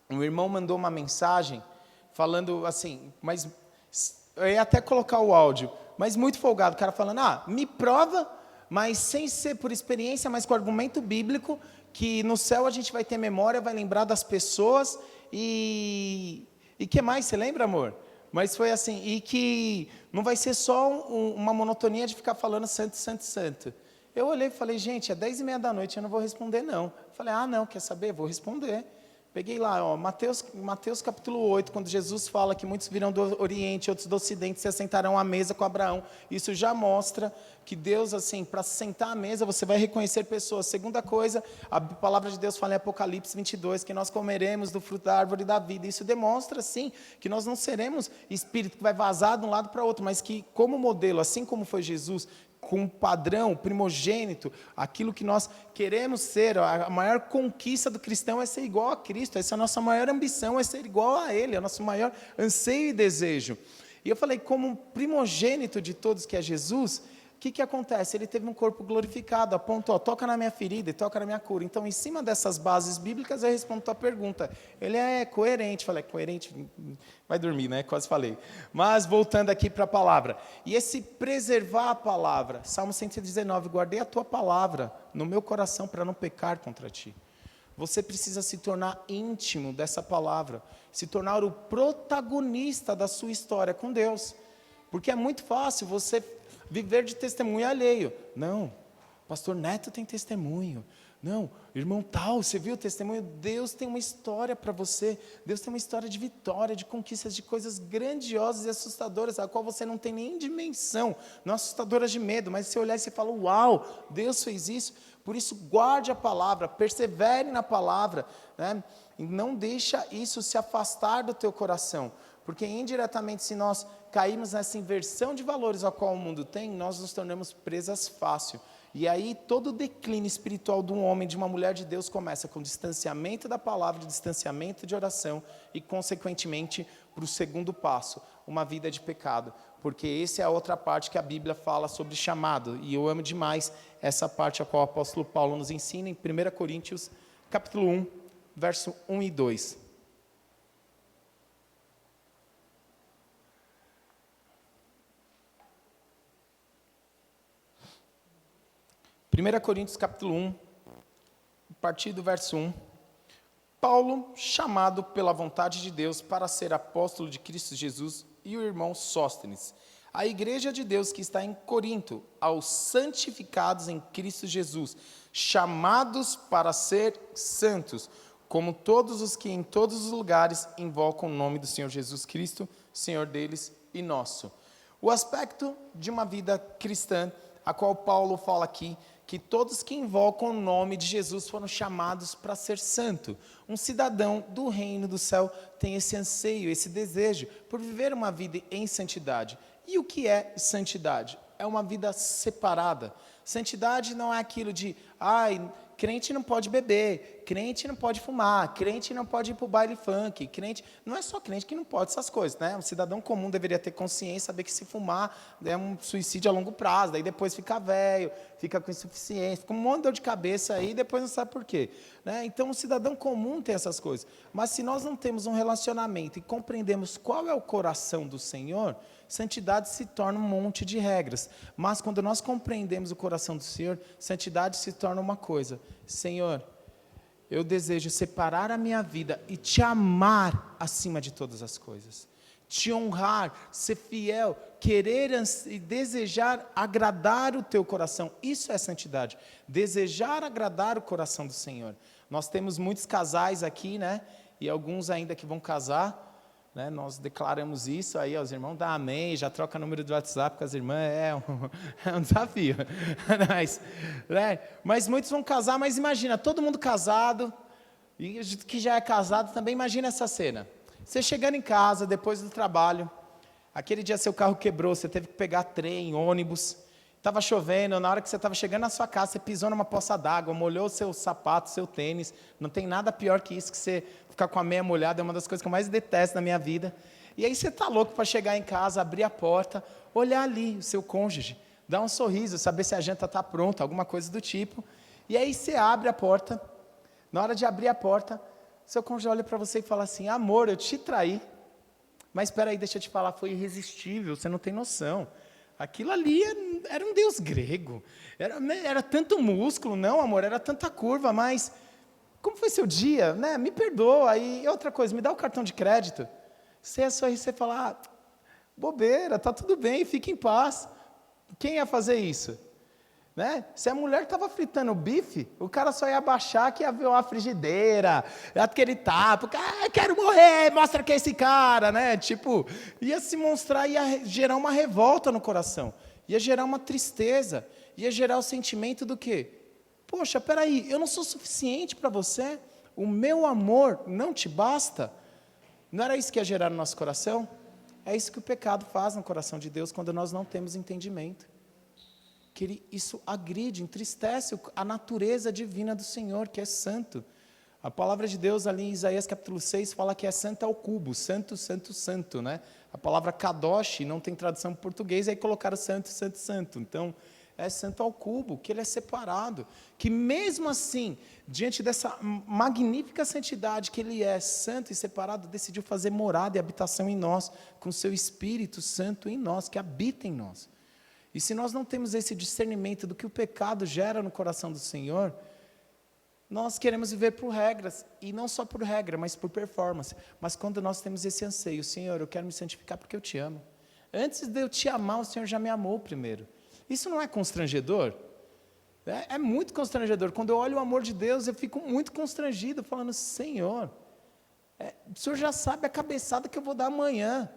um irmão mandou uma mensagem falando assim, mas eu ia até colocar o áudio, mas muito folgado, o cara falando, me prova, mas sem ser por experiência, mas com argumento bíblico, que no céu a gente vai ter memória, vai lembrar das pessoas, e que mais, você lembra, amor? Mas foi assim, e que não vai ser só uma monotonia de ficar falando santo, santo, santo. Eu olhei e falei, gente, é 10h30 da noite, eu não vou responder não. Eu falei, não, quer saber? Vou responder. Peguei lá, ó, Mateus capítulo 8, quando Jesus fala que muitos virão do Oriente, outros do Ocidente, se assentarão à mesa com Abraão. Isso já mostra que Deus, assim, para se sentar à mesa, você vai reconhecer pessoas. Segunda coisa, a palavra de Deus fala em Apocalipse 22, que nós comeremos do fruto da árvore da vida. Isso demonstra, sim, que nós não seremos espírito que vai vazar de um lado para o outro, mas que, como modelo, assim como foi Jesus, com um padrão primogênito, aquilo que nós queremos ser, a maior conquista do cristão é ser igual a Cristo, essa é a nossa maior ambição, é ser igual a Ele, é o nosso maior anseio e desejo. E eu falei, como primogênito de todos que é Jesus, o que acontece? Ele teve um corpo glorificado, apontou, toca na minha ferida e toca na minha cura. Então, em cima dessas bases bíblicas, eu respondo a tua pergunta. Ele é coerente. Falei, coerente? Vai dormir, né? Quase falei. Mas, voltando aqui para a palavra. E esse preservar a palavra. Salmo 119, guardei a tua palavra no meu coração para não pecar contra ti. Você precisa se tornar íntimo dessa palavra. Se tornar o protagonista da sua história com Deus. Porque é muito fácil você viver de testemunho alheio. Não, pastor Neto tem testemunho. Não, irmão tal, você viu o testemunho? Deus tem uma história para você. Deus tem uma história de vitória, de conquistas, de coisas grandiosas e assustadoras, a qual você não tem nem dimensão. Não assustadoras de medo, mas você olhar e você fala, uau, Deus fez isso. Por isso, guarde a palavra, persevere na palavra, né? E não deixa isso se afastar do teu coração. Porque indiretamente, se nós caímos nessa inversão de valores a qual o mundo tem, nós nos tornamos presas fácil. E aí todo o declínio espiritual de um homem, de uma mulher de Deus, começa com distanciamento da palavra, distanciamento de oração e, consequentemente, para o segundo passo, uma vida de pecado. Porque essa é a outra parte que a Bíblia fala sobre chamado. E eu amo demais essa parte a qual o apóstolo Paulo nos ensina em 1 Coríntios, capítulo 1, verso 1 e 2. 1 Coríntios capítulo 1, a partir do verso 1. Paulo, chamado pela vontade de Deus para ser apóstolo de Cristo Jesus, e o irmão Sóstenes, a igreja de Deus que está em Corinto, aos santificados em Cristo Jesus, chamados para ser santos, como todos os que em todos os lugares invocam o nome do Senhor Jesus Cristo, Senhor deles e nosso. O aspecto de uma vida cristã, a qual Paulo fala aqui, que todos que invocam o nome de Jesus foram chamados para ser santo. Um cidadão do reino do céu tem esse anseio, esse desejo, por viver uma vida em santidade. E o que é santidade? É uma vida separada. Santidade não é aquilo de, crente não pode beber, crente não pode fumar, crente não pode ir para o baile funk, crente... Não é só crente que não pode essas coisas, né? Um cidadão comum deveria ter consciência, saber que se fumar é um suicídio a longo prazo, daí depois fica velho, fica com insuficiência, fica um monte de dor de cabeça aí e depois não sabe por quê, né? Então, um cidadão comum tem essas coisas. Mas se nós não temos um relacionamento e compreendemos qual é o coração do Senhor, santidade se torna um monte de regras. Mas quando nós compreendemos o coração do Senhor, santidade se torna uma coisa. Senhor, eu desejo separar a minha vida e te amar acima de todas as coisas. Te honrar, ser fiel, querer e desejar agradar o teu coração. Isso é santidade. Desejar agradar o coração do Senhor. Nós temos muitos casais aqui, né? E alguns ainda que vão casar. Né, nós declaramos isso, aí os irmãos dão amém, já troca número do WhatsApp com as irmãs, é um desafio. Mas muitos vão casar, mas imagina, todo mundo casado, e que já é casado também, imagina essa cena. Você chegando em casa, depois do trabalho, aquele dia seu carro quebrou, você teve que pegar trem, ônibus, estava chovendo, na hora que você estava chegando na sua casa, você pisou numa poça d'água, molhou o seu sapato, seu tênis, não tem nada pior que isso, que você ficar com a meia molhada, é uma das coisas que eu mais detesto na minha vida. E aí você está louco para chegar em casa, abrir a porta, olhar ali o seu cônjuge, dar um sorriso, saber se a janta está pronta, alguma coisa do tipo. E aí você abre a porta, na hora de abrir a porta, seu cônjuge olha para você e fala assim, amor, eu te traí, mas espera aí, deixa eu te falar, foi irresistível, você não tem noção. Aquilo ali era um deus grego, era tanto músculo, não amor, era tanta curva, mas... Como foi seu dia? Né? Me perdoa. E outra coisa, me dá o cartão de crédito. Você é sorrir, você fala, bobeira, tá tudo bem, fique em paz. Quem ia fazer isso? Né? Se a mulher estava fritando bife, o cara só ia abaixar que ia ver uma frigideira, aquele tapa, quero morrer, mostra que é esse cara, né? Tipo, ia se mostrar, ia gerar uma revolta no coração, ia gerar uma tristeza, ia gerar o sentimento do quê? Poxa, peraí, eu não sou suficiente para você? O meu amor não te basta? Não era isso que ia gerar no nosso coração? É isso que o pecado faz no coração de Deus quando nós não temos entendimento. Que isso agride, entristece a natureza divina do Senhor, que é santo. A palavra de Deus ali em Isaías capítulo 6 fala que é santo ao cubo, santo, santo, santo, né? A palavra kadosh não tem tradução em português, aí colocaram santo, santo, santo. Então, é santo ao cubo, que ele é separado, que mesmo assim, diante dessa magnífica santidade que ele é santo e separado, decidiu fazer morada e habitação em nós, com seu Espírito Santo em nós, que habita em nós. E se nós não temos esse discernimento do que o pecado gera no coração do Senhor, nós queremos viver por regras, e não só por regra, mas por performance. Mas quando nós temos esse anseio, Senhor, eu quero me santificar porque eu te amo. Antes de eu te amar, o Senhor já me amou primeiro. Isso não é constrangedor? É muito constrangedor. Quando eu olho o amor de Deus, eu fico muito constrangido, falando, Senhor, o Senhor já sabe a cabeçada que eu vou dar amanhã.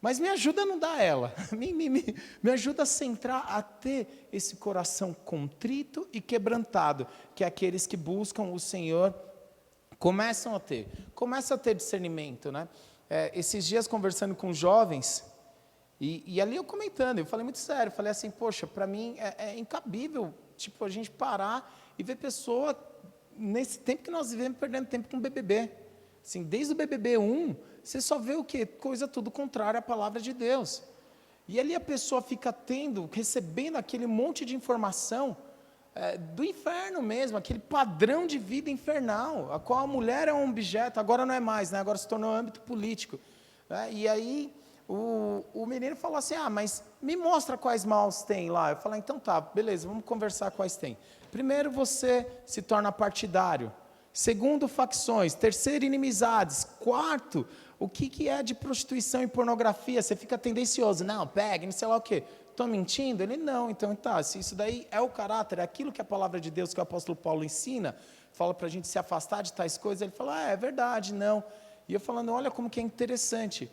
Mas me ajuda a não dar ela, me ajuda a centrar, a ter esse coração contrito e quebrantado, que aqueles que buscam o Senhor começam a ter discernimento, né? Esses dias conversando com jovens, e ali eu comentando, eu falei muito sério, falei assim, poxa, para mim é incabível, tipo, a gente parar e ver pessoa, nesse tempo que nós vivemos, perdendo tempo com BBB. Assim, desde o BBB 1, você só vê o quê? Coisa tudo contrária à palavra de Deus. E ali a pessoa fica recebendo aquele monte de informação do inferno mesmo, aquele padrão de vida infernal, a qual a mulher é um objeto, agora não é mais, né? Agora se tornou âmbito político. E aí o menino falou assim, mas me mostra quais maus tem lá. Eu falei, então tá, beleza, vamos conversar quais tem. Primeiro, você se torna partidário. Segundo, facções. Terceiro, inimizades. Quarto, o que é de prostituição e pornografia? Você fica tendencioso. Não, pega, não sei lá o quê. Estou mentindo? Ele, não. Então, tá, se isso daí é o caráter, é aquilo que a palavra de Deus, que o apóstolo Paulo ensina, fala para a gente se afastar de tais coisas, ele fala, é verdade, não. E eu falando, olha como que é interessante.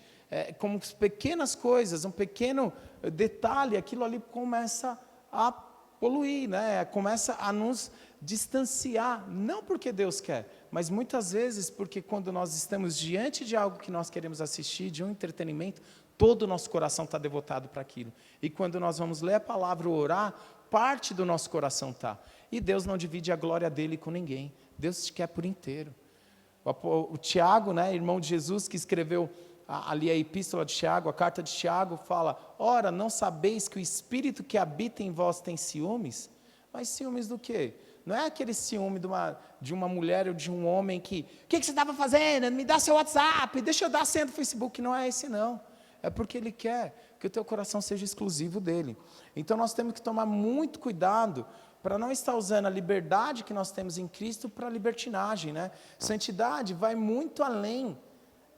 Como pequenas coisas, um pequeno detalhe, aquilo ali começa a poluir, né? Começa a nos distanciar, não porque Deus quer, mas muitas vezes porque quando nós estamos diante de algo que nós queremos assistir, de um entretenimento, todo o nosso coração está devotado para aquilo. E quando nós vamos ler a palavra ou orar, parte do nosso coração está. E Deus não divide a glória dele com ninguém. Deus te quer por inteiro. O Tiago, né, irmão de Jesus, que escreveu ali a epístola de Tiago, a carta de Tiago, fala, ora, não sabeis que o Espírito que habita em vós tem ciúmes? Mas ciúmes do quê? Não é aquele ciúme de uma mulher ou de um homem que, o que você estava fazendo? Me dá seu WhatsApp, deixa eu dar a senha do Facebook. Não é esse, não. É porque ele quer que o teu coração seja exclusivo dele. Então, nós temos que tomar muito cuidado para não estar usando a liberdade que nós temos em Cristo para libertinagem, né? Santidade vai muito além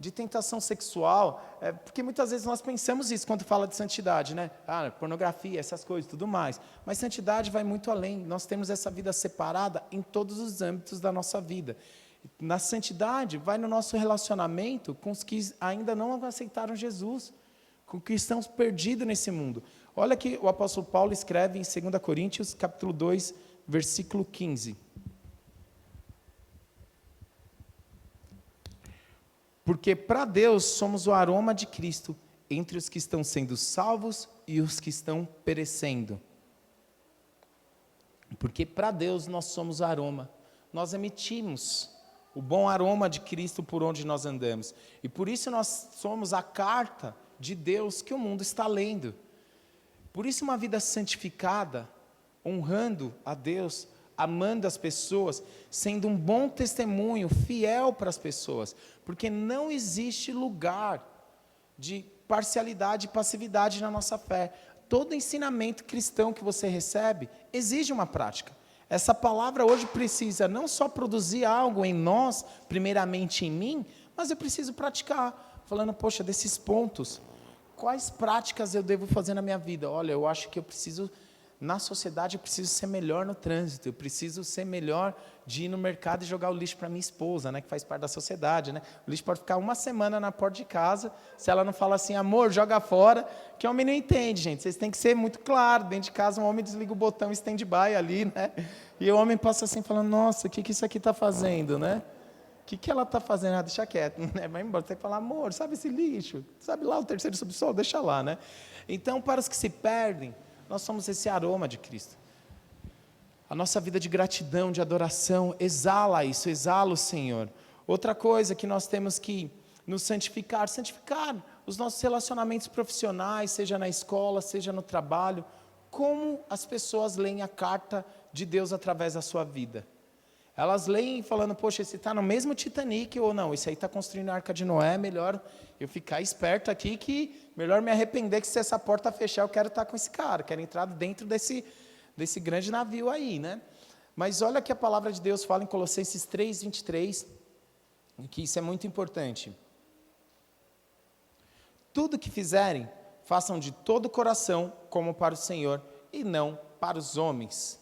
de tentação sexual, porque muitas vezes nós pensamos isso quando fala de santidade, né? Pornografia, essas coisas, tudo mais. Mas santidade vai muito além. Nós temos essa vida separada em todos os âmbitos da nossa vida. Na santidade, vai no nosso relacionamento com os que ainda não aceitaram Jesus, com cristãos perdidos nesse mundo. Olha que o apóstolo Paulo escreve em 2 Coríntios, capítulo 2, versículo 15. Porque para Deus somos o aroma de Cristo entre os que estão sendo salvos e os que estão perecendo. Porque para Deus nós somos o aroma. Nós emitimos o bom aroma de Cristo por onde nós andamos. E por isso nós somos a carta de Deus que o mundo está lendo. Por isso uma vida santificada, honrando a Deus, amando as pessoas, sendo um bom testemunho, fiel para as pessoas, porque não existe lugar de parcialidade e passividade na nossa fé. Todo ensinamento cristão que você recebe exige uma prática. Essa palavra hoje precisa não só produzir algo em nós, primeiramente em mim, mas eu preciso praticar, falando, poxa, desses pontos, quais práticas eu devo fazer na minha vida? Olha, eu acho que eu preciso na sociedade eu preciso ser melhor no trânsito, eu preciso ser melhor de ir no mercado e jogar o lixo para minha esposa, né, que faz parte da sociedade, né? O lixo pode ficar uma semana na porta de casa, se ela não fala assim, amor, joga fora, que o homem não entende, gente. Vocês têm que ser muito claro, dentro de casa um homem desliga o botão stand-by ali, né? E o homem passa assim, falando, nossa, o que isso aqui está fazendo, né? O que ela está fazendo? Ah, deixa quieto, né? Vai embora, tem que falar, amor, sabe esse lixo? Sabe lá o terceiro subsolo? Deixa lá, né? Então, para os que se perdem, nós somos esse aroma de Cristo. A nossa vida de gratidão, de adoração, exala isso, exala o Senhor. Outra coisa que nós temos que nos santificar os nossos relacionamentos profissionais, seja na escola, seja no trabalho, como as pessoas leem a carta de Deus através da sua vida. Elas leem falando, poxa, esse está no mesmo Titanic, ou não, esse aí está construindo a Arca de Noé, melhor eu ficar esperto aqui, que melhor me arrepender, que se essa porta fechar, eu quero estar com esse cara, quero entrar dentro desse grande navio aí, né? Mas olha que a palavra de Deus fala em Colossenses 3:23, que isso é muito importante. Tudo que fizerem, façam de todo o coração, como para o Senhor, e não para os homens.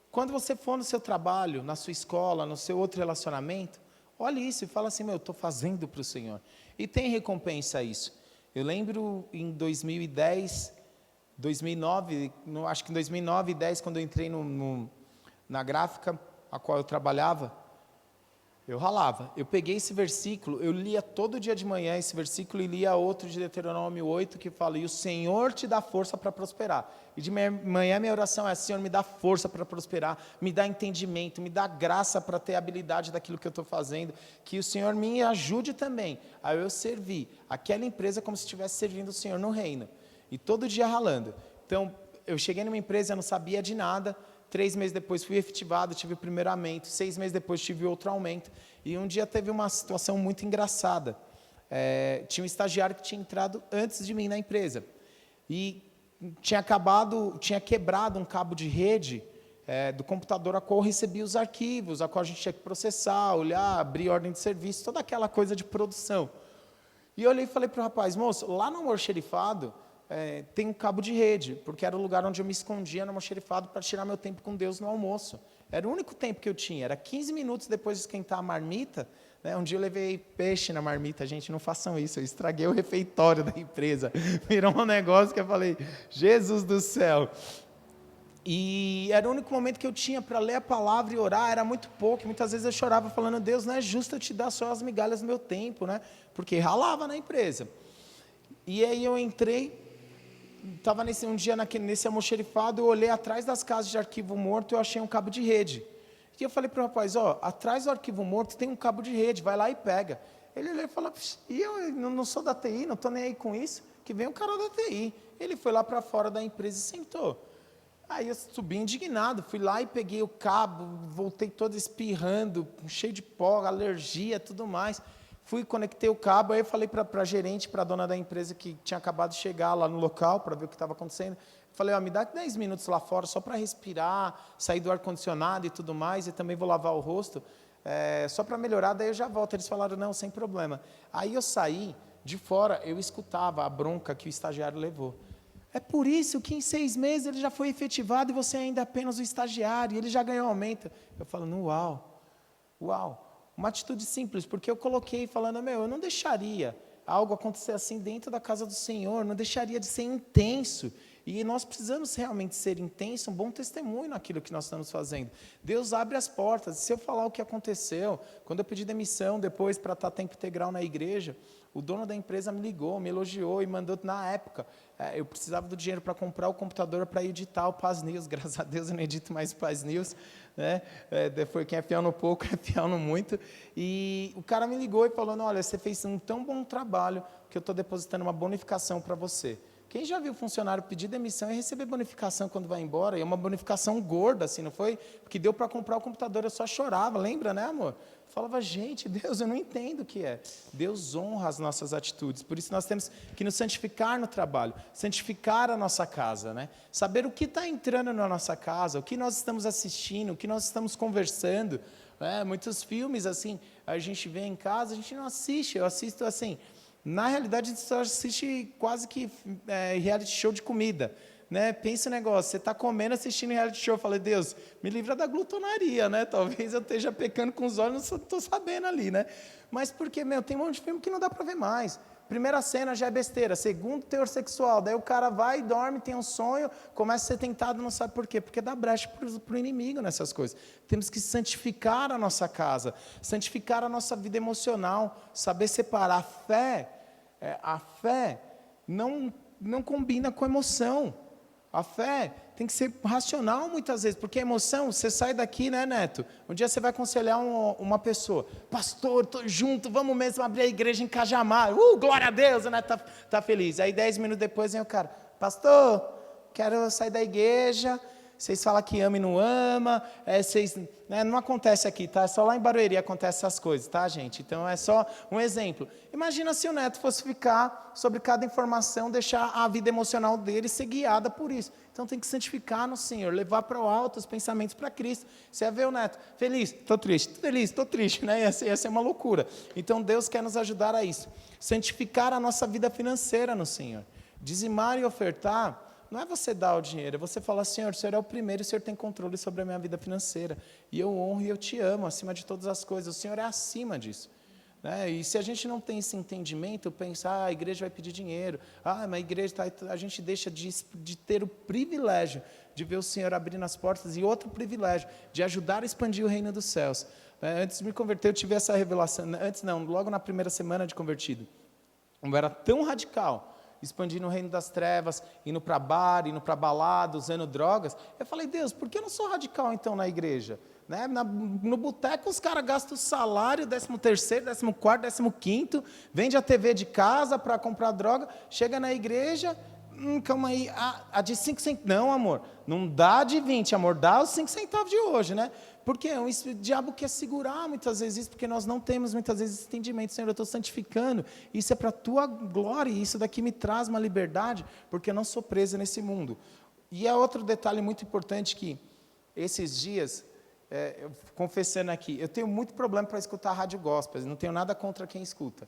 Quando você for no seu trabalho, na sua escola, no seu outro relacionamento, olhe isso e fala assim, eu estou fazendo para o Senhor. E tem recompensa a isso. Eu lembro em 2010, 2009, acho que em 2009 e 2010, quando eu entrei na gráfica a qual eu trabalhava, eu ralava. Eu peguei esse versículo, eu lia todo dia de manhã esse versículo e lia outro de Deuteronômio 8, que fala, e o Senhor te dá força para prosperar. E de manhã minha oração é, Senhor, me dá força para prosperar, me dá entendimento, me dá graça para ter habilidade daquilo que eu estou fazendo, que o Senhor me ajude também a eu servir aquela empresa como se estivesse servindo o Senhor no reino. E todo dia ralando. Então, eu cheguei numa empresa, eu não sabia de nada, 3 meses depois fui efetivado, tive o primeiro aumento, 6 meses depois tive outro aumento, e um dia teve uma situação muito engraçada. Tinha um estagiário que tinha entrado antes de mim na empresa, e tinha quebrado um cabo de rede do computador a qual eu recebia os arquivos, a qual a gente tinha que processar, olhar, abrir ordem de serviço, toda aquela coisa de produção. E eu olhei e falei para o rapaz, moço, lá no almoxerifado, tem um cabo de rede, porque era o lugar onde eu me escondia no almoxerifado para tirar meu tempo com Deus no almoço. Era o único tempo que eu tinha, era 15 minutos depois de esquentar a marmita, né? Um dia eu levei peixe na marmita, gente, não façam isso, eu estraguei o refeitório da empresa, virou um negócio que eu falei, Jesus do céu. E era o único momento que eu tinha para ler a palavra e orar, era muito pouco, muitas vezes eu chorava falando, Deus, não é justo eu te dar só as migalhas do meu tempo, né? Porque ralava na empresa. E aí eu entrei, estava um dia nesse almoxerifado, eu olhei atrás das casas de arquivo morto, eu achei um cabo de rede. E eu falei para o rapaz, atrás do arquivo morto tem um cabo de rede, vai lá e pega. Ele olhou e falou, e eu não sou da TI, não estou nem aí com isso, que vem um cara da TI. Ele foi lá para fora da empresa e sentou. Aí eu subi indignado, fui lá e peguei o cabo, voltei todo espirrando, cheio de pó, alergia, tudo mais. Fui, conectei o cabo, aí eu falei para a gerente, para a dona da empresa que tinha acabado de chegar lá no local para ver o que estava acontecendo. Falei, me dá 10 minutos lá fora só para respirar, sair do ar-condicionado e tudo mais, e também vou lavar o rosto, só para melhorar, daí eu já volto. Eles falaram, não, sem problema. Aí eu saí, de fora, eu escutava a bronca que o estagiário levou. É por isso que em 6 meses ele já foi efetivado e você ainda é apenas o estagiário, e ele já ganhou aumento. Eu falo, uau. Uma atitude simples, porque eu coloquei falando, eu não deixaria algo acontecer assim dentro da casa do Senhor, não deixaria de ser intenso. E nós precisamos realmente ser intenso, um bom testemunho naquilo que nós estamos fazendo. Deus abre as portas. Se eu falar o que aconteceu, quando eu pedi demissão depois para estar tempo integral na igreja, o dono da empresa me ligou, me elogiou e mandou, na época, eu precisava do dinheiro para comprar o computador para editar o Paz News. Graças a Deus eu não edito mais o Paz News, né? Foi quem é fiel no pouco, é fiel no muito. E o cara me ligou e falou, olha, você fez um tão bom trabalho que eu estou depositando uma bonificação para você. Quem já viu funcionário pedir demissão e receber bonificação quando vai embora? E é uma bonificação gorda, assim, não foi? Porque deu para comprar o computador, eu só chorava, lembra, né, amor? Eu falava, gente, Deus, eu não entendo o que é. Deus honra as nossas atitudes, por isso nós temos que nos santificar no trabalho, santificar a nossa casa, né? Saber o que está entrando na nossa casa, o que nós estamos assistindo, o que nós estamos conversando. Muitos filmes, assim, a gente vê em casa, a gente não assiste, eu assisto, assim... Na realidade, a gente só assiste quase que reality show de comida. né? Pensa o negócio, você está comendo, assistindo reality show, eu falei, Deus, me livra da glutonaria, né? Talvez eu esteja pecando com os olhos, não estou sabendo ali, né? Mas porque, tem um monte de filme que não dá para ver mais. Primeira cena já é besteira, segundo teor sexual, daí o cara vai, dorme, tem um sonho, começa a ser tentado, não sabe por quê, porque dá brecha para o inimigo nessas coisas. Temos que santificar a nossa casa, santificar a nossa vida emocional, saber separar a fé não combina com emoção. A fé tem que ser racional muitas vezes, porque a emoção, você sai daqui, né, Neto? Um dia você vai aconselhar uma pessoa, pastor, estou junto, vamos mesmo abrir a igreja em Cajamar, glória a Deus, né, tá feliz. Aí 10 minutos depois vem o cara, pastor, quero sair da igreja, vocês falam que ama e não ama, não acontece aqui, tá? É só lá em Barueri acontece essas coisas, tá, gente? Então é só um exemplo. Imagina se o Neto fosse ficar sobre cada informação, deixar a vida emocional dele ser guiada por isso. Então tem que santificar no Senhor, levar para o alto os pensamentos para Cristo. Você ia ver o Neto, feliz, estou triste, feliz, estou triste, né? Ia ser uma loucura. Então Deus quer nos ajudar a isso. Santificar a nossa vida financeira no Senhor. Dizimar e ofertar. Não é você dar o dinheiro, é você falar, Senhor, o Senhor é o primeiro e o Senhor tem controle sobre a minha vida financeira. E eu honro e eu te amo acima de todas as coisas. O Senhor é acima disso. Né? E se a gente não tem esse entendimento, pensar, a igreja vai pedir dinheiro, mas a igreja a gente deixa de ter o privilégio de ver o Senhor abrindo as portas e outro privilégio de ajudar a expandir o reino dos céus. Antes de me converter, eu tive essa revelação, logo na primeira semana de convertido. Eu era tão radical, expandindo o reino das trevas, indo para bar, indo para balada, usando drogas. Eu falei, Deus, por que eu não sou radical então na igreja? Né? No boteco os caras gastam o salário, 13º, 14º, 15º, vende a TV de casa para comprar droga, chega na igreja, calma aí, a de 5 centavos, não amor, não dá de 20, amor, dá os 5 centavos de hoje, né? Porque o diabo quer segurar muitas vezes isso, porque nós não temos muitas vezes esse entendimento. Senhor, eu estou santificando, isso é para a tua glória, e isso daqui me traz uma liberdade, porque eu não sou preso nesse mundo. E é outro detalhe muito importante que, esses dias, confessando aqui, eu tenho muito problema para escutar a rádio gospel, não tenho nada contra quem escuta.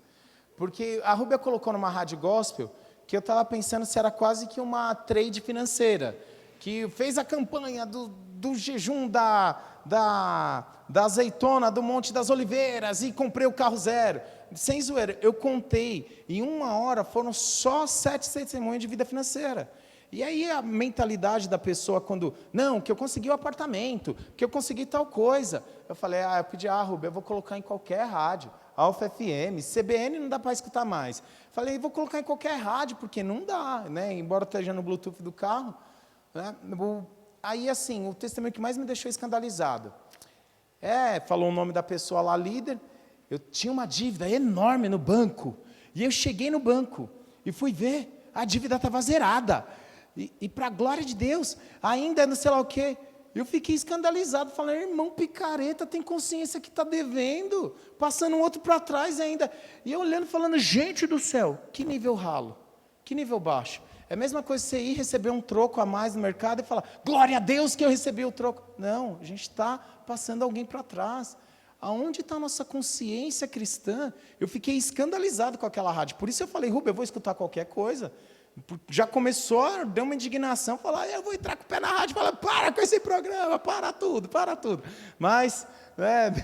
Porque a Rúbia colocou numa rádio gospel, que eu estava pensando se era quase que uma trade financeira, que fez a campanha do jejum da azeitona, do Monte das Oliveiras, e comprei o carro zero. Sem zoeira, eu contei, em 1 hora foram só 7 testemunhos de vida financeira. E aí a mentalidade da pessoa quando, não, que eu consegui o apartamento, que eu consegui tal coisa. Eu falei, eu pedi, Rubem, eu vou colocar em qualquer rádio, Alfa FM, CBN não dá para escutar mais. Falei, vou colocar em qualquer rádio, porque não dá, né? Embora esteja no Bluetooth do carro. Né? Aí, assim, o testemunho que mais me deixou escandalizado. Falou o nome da pessoa lá, líder. Eu tinha uma dívida enorme no banco. E eu cheguei no banco e fui ver, a dívida estava zerada. E para a glória de Deus, ainda não sei lá o quê. Eu fiquei escandalizado, falei, irmão picareta, tem consciência que está devendo, passando um outro para trás ainda. E eu olhando, falando, gente do céu, que nível ralo, que nível baixo. É a mesma coisa você ir receber um troco a mais no mercado e falar, glória a Deus que eu recebi o troco. Não, a gente está passando alguém para trás. Aonde está a nossa consciência cristã? Eu fiquei escandalizado com aquela rádio. Por isso eu falei, Rubem, eu vou escutar qualquer coisa. Já começou, deu uma indignação, falar, eu vou entrar com o pé na rádio, falar, para com esse programa, para tudo. Mas,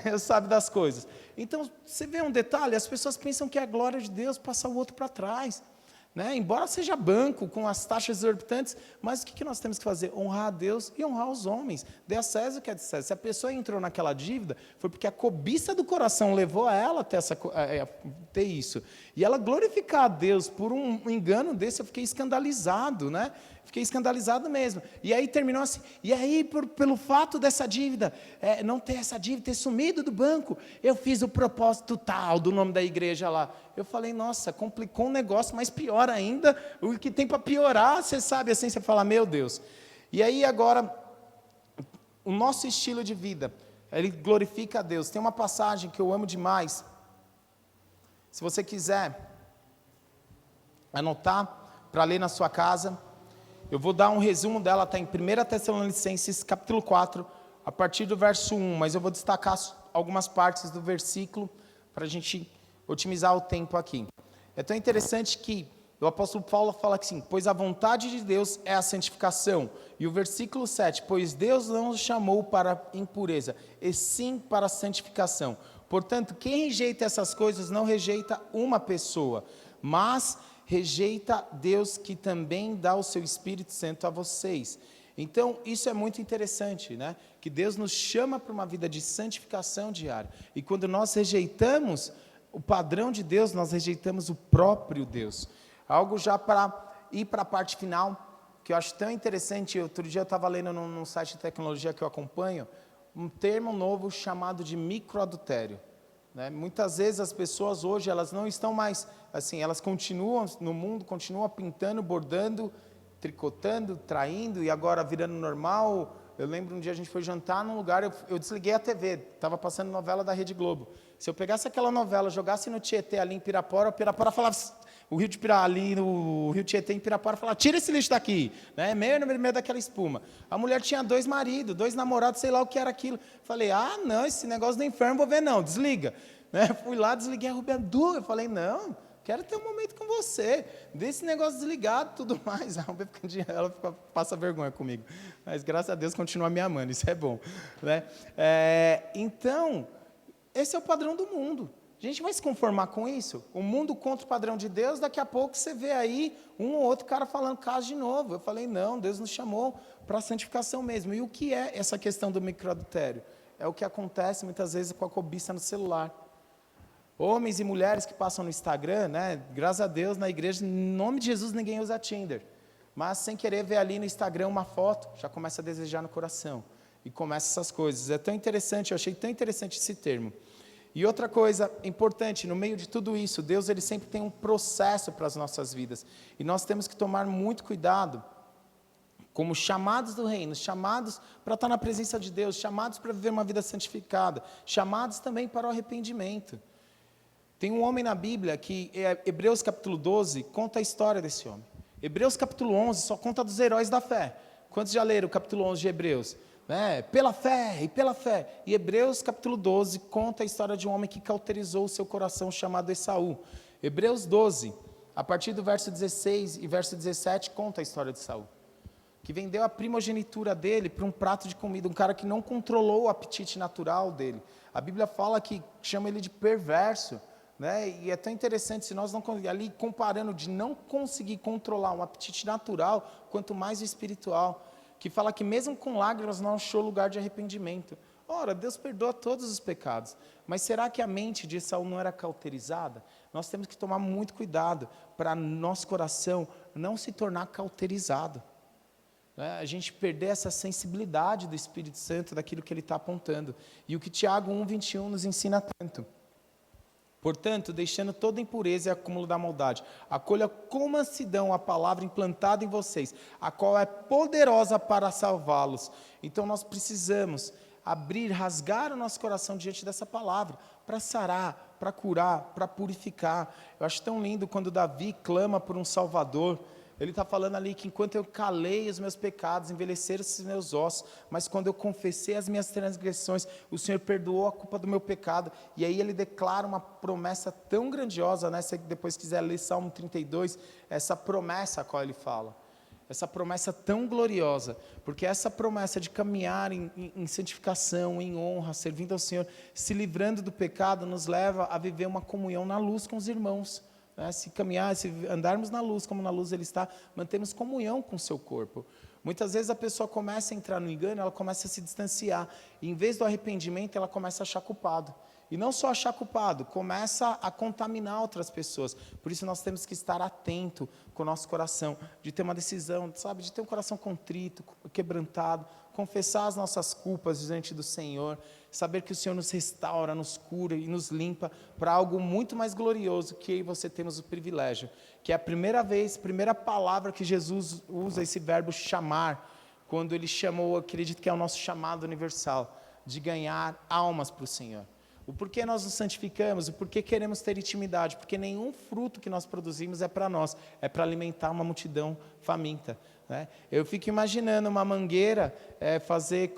Deus sabe das coisas. Então, você vê um detalhe, as pessoas pensam que é a glória de Deus passar o outro para trás. Né? Embora seja banco, com as taxas exorbitantes, mas o que nós temos que fazer? Honrar a Deus e honrar os homens. Dê a César o que é de César. Se a pessoa entrou naquela dívida, foi porque a cobiça do coração levou a ela a ter isso. E ela glorificar a Deus por um engano desse, eu fiquei escandalizado, né? Fiquei escandalizado mesmo. E aí terminou assim, e aí pelo fato dessa dívida, não ter essa dívida, ter sumido do banco, eu fiz o propósito tal do nome da igreja lá. Eu falei, nossa, complicou um negócio, mas pior ainda, o que tem para piorar, você sabe, assim, você fala, meu Deus. E aí agora, o nosso estilo de vida, ele glorifica a Deus. Tem uma passagem que eu amo demais, se você quiser anotar para ler na sua casa, eu vou dar um resumo dela, está em 1 Tessalonicenses, capítulo 4, a partir do verso 1, mas eu vou destacar algumas partes do versículo para a gente otimizar o tempo aqui. É tão interessante que O apóstolo Paulo fala que sim, pois a vontade de Deus é a santificação. E o versículo 7, pois Deus não nos chamou para impureza, e sim para a santificação. Portanto, quem rejeita essas coisas não rejeita uma pessoa, mas rejeita Deus que também dá o seu Espírito Santo a vocês. Então, isso é muito interessante, né? Que Deus nos chama para uma vida de santificação diária. E quando nós rejeitamos o padrão de Deus, nós rejeitamos o próprio Deus. Algo já para ir para a parte final, que eu acho tão interessante. Outro dia eu estava lendo num site de tecnologia que eu acompanho, um termo novo chamado de microadultério. Né? Muitas vezes as pessoas hoje, elas não estão mais, assim, elas continuam no mundo, continuam pintando, bordando, tricotando, traindo, e agora virando normal. Eu lembro um dia a gente foi jantar num lugar, eu desliguei a TV, estava passando novela da Rede Globo. Se eu pegasse aquela novela, jogasse no Tietê ali em Pirapora, o Pirapora falava, o Rio de Pirá, ali no Rio Tietê em Pirapora, falava, tira esse lixo daqui, né? meio daquela espuma. A mulher tinha 2 maridos, 2 namorados, sei lá o que era aquilo. Falei, não, esse negócio do inferno vou ver não, desliga. Né? Fui lá, desliguei a Rubiadu, eu falei, não, quero ter um momento com você, desse negócio desligado, tudo mais. Ela passa vergonha comigo, mas graças a Deus continua me amando, isso é bom. Né? Então, esse é o padrão do mundo. A gente vai se conformar com isso? O mundo contra o padrão de Deus, daqui a pouco você vê aí um ou outro cara falando caso de novo. Eu falei, não, Deus nos chamou para a santificação mesmo. E o que é essa questão do microadultério? É o que acontece muitas vezes com a cobiça no celular. Homens e mulheres que passam no Instagram, né? Graças a Deus, na igreja, em nome de Jesus, ninguém usa Tinder. Mas sem querer ver ali no Instagram uma foto, já começa a desejar no coração. E começa essas coisas. É tão interessante, eu achei tão interessante esse termo. E outra coisa importante, no meio de tudo isso, Deus ele sempre tem um processo para as nossas vidas. E nós temos que tomar muito cuidado, como chamados do reino, chamados para estar na presença de Deus, chamados para viver uma vida santificada, chamados também para o arrependimento. Tem um homem na Bíblia que, Hebreus capítulo 12, conta a história desse homem. Hebreus capítulo 11 só conta dos heróis da fé. Quantos já leram o capítulo 11 de Hebreus? Pela fé e pela fé. E Hebreus capítulo 12 conta a história de um homem que cauterizou o seu coração chamado Esaú. Hebreus 12, a partir do verso 16 e verso 17, conta a história de Esaú, que vendeu a primogenitura dele para um prato de comida, um cara que não controlou o apetite natural dele. A Bíblia fala que chama ele de perverso. Né? E é tão interessante, se nós não ali comparando de não conseguir controlar um apetite natural, quanto mais o espiritual, que fala que mesmo com lágrimas não achou lugar de arrependimento. Ora, Deus perdoa todos os pecados, mas será que a mente de Esaú não era cauterizada? Nós temos que tomar muito cuidado para nosso coração não se tornar cauterizado. A gente perder essa sensibilidade do Espírito Santo, daquilo que ele está apontando. E o que Tiago 1,21 nos ensina tanto. Portanto, deixando toda impureza e acúmulo da maldade, acolha com mansidão a palavra implantada em vocês, a qual é poderosa para salvá-los. Então nós precisamos abrir, rasgar o nosso coração diante dessa palavra, para sarar, para curar, para purificar. Eu acho tão lindo quando Davi clama por um Salvador. Ele está falando ali que enquanto eu calei os meus pecados, envelheceram os meus ossos, mas quando eu confessei as minhas transgressões, o Senhor perdoou a culpa do meu pecado. E aí ele declara uma promessa tão grandiosa, né? Se depois quiser ler Salmo 32, essa promessa a qual ele fala. Essa promessa tão gloriosa, porque essa promessa de caminhar em santificação, em honra, servindo ao Senhor, se livrando do pecado, nos leva a viver uma comunhão na luz com os irmãos. Se caminhar, se andarmos na luz, como na luz ele está, mantemos comunhão com o seu corpo. Muitas vezes a pessoa começa a entrar no engano, ela começa a se distanciar, e em vez do arrependimento, ela começa a achar culpado. E não só achar culpado, começa a contaminar outras pessoas. Por isso nós temos que estar atento com o nosso coração, de ter uma decisão, sabe, de ter um coração contrito, quebrantado, confessar as nossas culpas diante do Senhor, saber que o Senhor nos restaura, nos cura e nos limpa para algo muito mais glorioso, que eu e você temos o privilégio, que é a primeira palavra que Jesus usa, esse verbo chamar, quando ele chamou, acredito que é o nosso chamado universal, de ganhar almas para o Senhor. O porquê nós nos santificamos, o porquê queremos ter intimidade, porque nenhum fruto que nós produzimos é para nós, é para alimentar uma multidão faminta, né? Eu fico imaginando uma mangueira fazer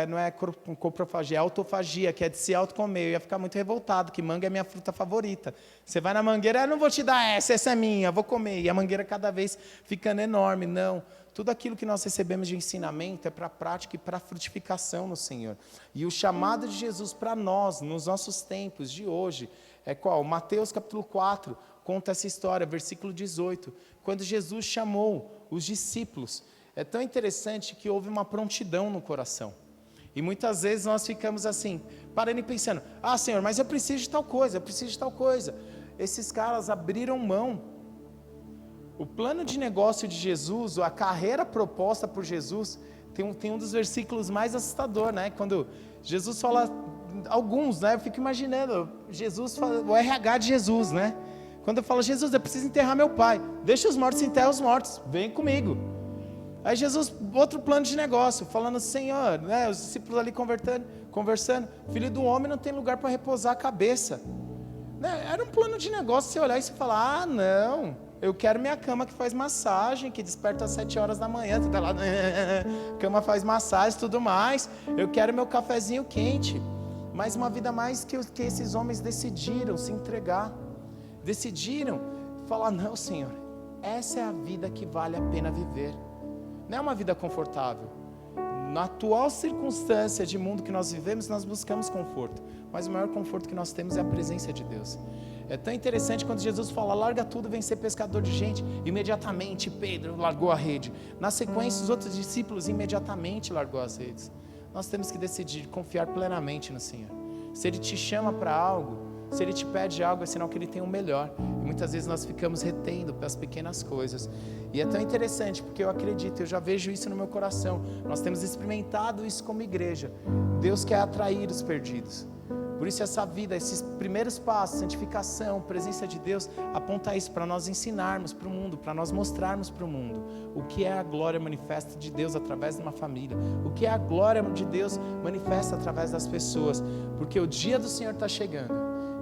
não é coprofagia, é autofagia, que é de se autocomer. Eu ia ficar muito revoltado, que manga é minha fruta favorita. Você vai na mangueira, eu não vou te dar essa é minha, vou comer. E a mangueira cada vez ficando enorme. Não, tudo aquilo que nós recebemos de ensinamento é para a prática e para a frutificação no Senhor. E o chamado de Jesus para nós, nos nossos tempos de hoje, é qual? Mateus capítulo 4, conta essa história, versículo 18, quando Jesus chamou os discípulos. É tão interessante que houve uma prontidão no coração. E muitas vezes nós ficamos assim, parando e pensando, Senhor, mas eu preciso de tal coisa, eu preciso de tal coisa. Esses caras abriram mão. O plano de negócio de Jesus, a carreira proposta por Jesus, tem um dos versículos mais assustador, né? Quando Jesus fala, alguns, né? Eu fico imaginando, Jesus fala, o RH de Jesus, né? Quando eu falo, Jesus, eu preciso enterrar meu pai. Deixa os mortos enterrar os mortos. Vem comigo. Aí Jesus, outro plano de negócio, falando, Senhor, né, os discípulos ali conversando, filho do homem não tem lugar para repousar a cabeça. Né, era um plano de negócio, você olhar e você falar, não, eu quero minha cama que faz massagem, que desperta às 7 horas da manhã, você tá lá, cama faz massagem e tudo mais, eu quero meu cafezinho quente. Mas uma vida mais que esses homens decidiram se entregar. Decidiram falar, não, Senhor, essa é a vida que vale a pena viver. Não é uma vida confortável. Na atual circunstância de mundo que nós vivemos, nós buscamos conforto. Mas o maior conforto que nós temos é a presença de Deus. É tão interessante quando Jesus fala, larga tudo, vem ser pescador de gente. Imediatamente Pedro largou a rede. Na sequência, os outros discípulos imediatamente largou as redes. Nós temos que decidir confiar plenamente no Senhor. Se Ele te chama para algo, se Ele te pede algo, é sinal que Ele tem o melhor. E muitas vezes nós ficamos retendo pelas pequenas coisas. E é tão interessante, porque eu acredito, eu já vejo isso no meu coração. Nós temos experimentado isso como igreja. Deus quer atrair os perdidos. Por isso essa vida, esses primeiros passos, santificação, presença de Deus, aponta isso para nós ensinarmos para o mundo, para nós mostrarmos para o mundo o que é a glória manifesta de Deus através de uma família, o que é a glória de Deus manifesta através das pessoas, porque o dia do Senhor está chegando.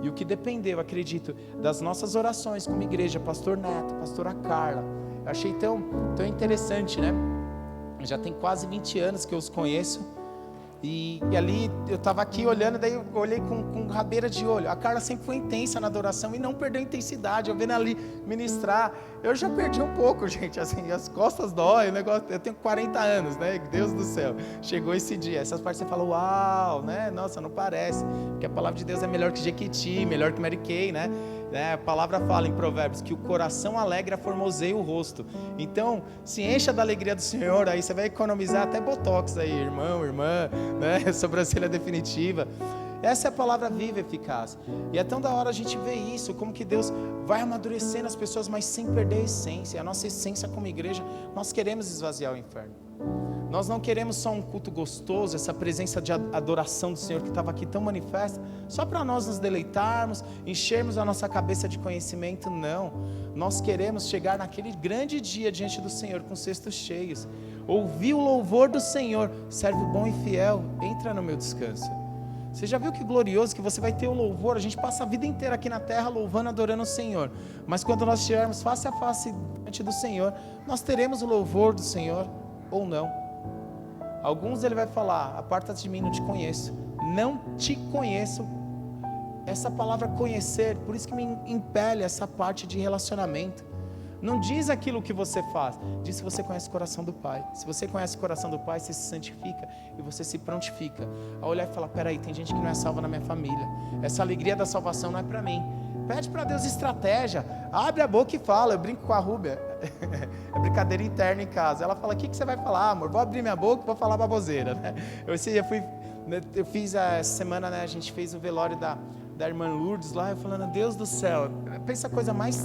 E o que dependeu, acredito, das nossas orações como igreja, pastor Neto, pastora Carla, eu achei tão interessante, né? Já tem quase 20 anos que eu os conheço. E ali eu estava aqui olhando, daí eu olhei com rabeira de olho. A Carla sempre foi intensa na adoração e não perdeu a intensidade. Eu vendo ali ministrar, eu já perdi um pouco, gente, assim, as costas dói, o negócio, eu tenho 40 anos, né? Deus do céu, chegou esse dia. Essas partes você fala, uau, né? Nossa, não parece, porque a palavra de Deus é melhor que Jequiti, melhor que Mary Kay, né? A palavra fala em Provérbios que o coração alegre formoseia o rosto. Então, se encha da alegria do Senhor, aí você vai economizar até botox aí, irmão, irmã, né? Sobrancelha definitiva. Essa é a palavra viva e eficaz. E é tão da hora a gente ver isso, como que Deus vai amadurecendo as pessoas, mas sem perder a essência. A nossa essência como igreja, nós queremos esvaziar o inferno. Nós não queremos só um culto gostoso, essa presença de adoração do Senhor que estava aqui tão manifesta, só para nós nos deleitarmos, enchermos a nossa cabeça de conhecimento, não. Nós queremos chegar naquele grande dia diante do Senhor com cestos cheios, ouvir o louvor do Senhor, servo bom e fiel, entra no meu descanso. Você já viu que glorioso que você vai ter o louvor? A gente passa a vida inteira aqui na terra louvando, adorando o Senhor, mas quando nós estivermos face a face diante do Senhor, nós teremos o louvor do Senhor ou não. Alguns ele vai falar, aparta-te de mim, não te conheço. Não te conheço. Essa palavra conhecer, por isso que me impele essa parte de relacionamento. Não diz aquilo que você faz, diz se você conhece o coração do Pai. Se você conhece o coração do Pai, você se santifica e você se prontifica a olhar e falar, peraí, tem gente que não é salva na minha família. Essa alegria da salvação não é para mim. Pede para Deus estratégia, abre a boca e fala. Eu brinco com a Rúbia, é brincadeira interna em casa. Ela fala, o que você vai falar, amor? Vou abrir minha boca e vou falar baboseira, né? Eu fiz essa semana, né, a gente fez o velório da irmã Lourdes lá, eu falando, Deus do céu, pensa a coisa mais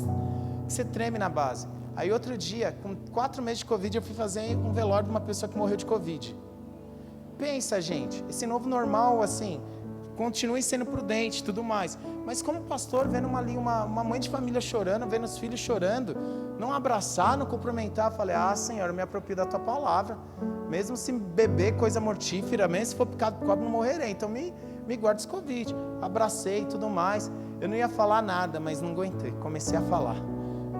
que você treme na base. Aí outro dia, com 4 meses de Covid, eu fui fazer um velório de uma pessoa que morreu de Covid. Pensa, gente, esse novo normal, assim, continue sendo prudente e tudo mais, mas como pastor, vendo uma mãe de família chorando, vendo os filhos chorando, não abraçar, não cumprimentar, falei, Senhor, eu me aproprio da tua palavra, mesmo se beber coisa mortífera, mesmo se for picado por cobra, não morrerei, então me me guarda esse Covid. Abracei e tudo mais. Eu não ia falar nada, mas não aguentei. Comecei a falar.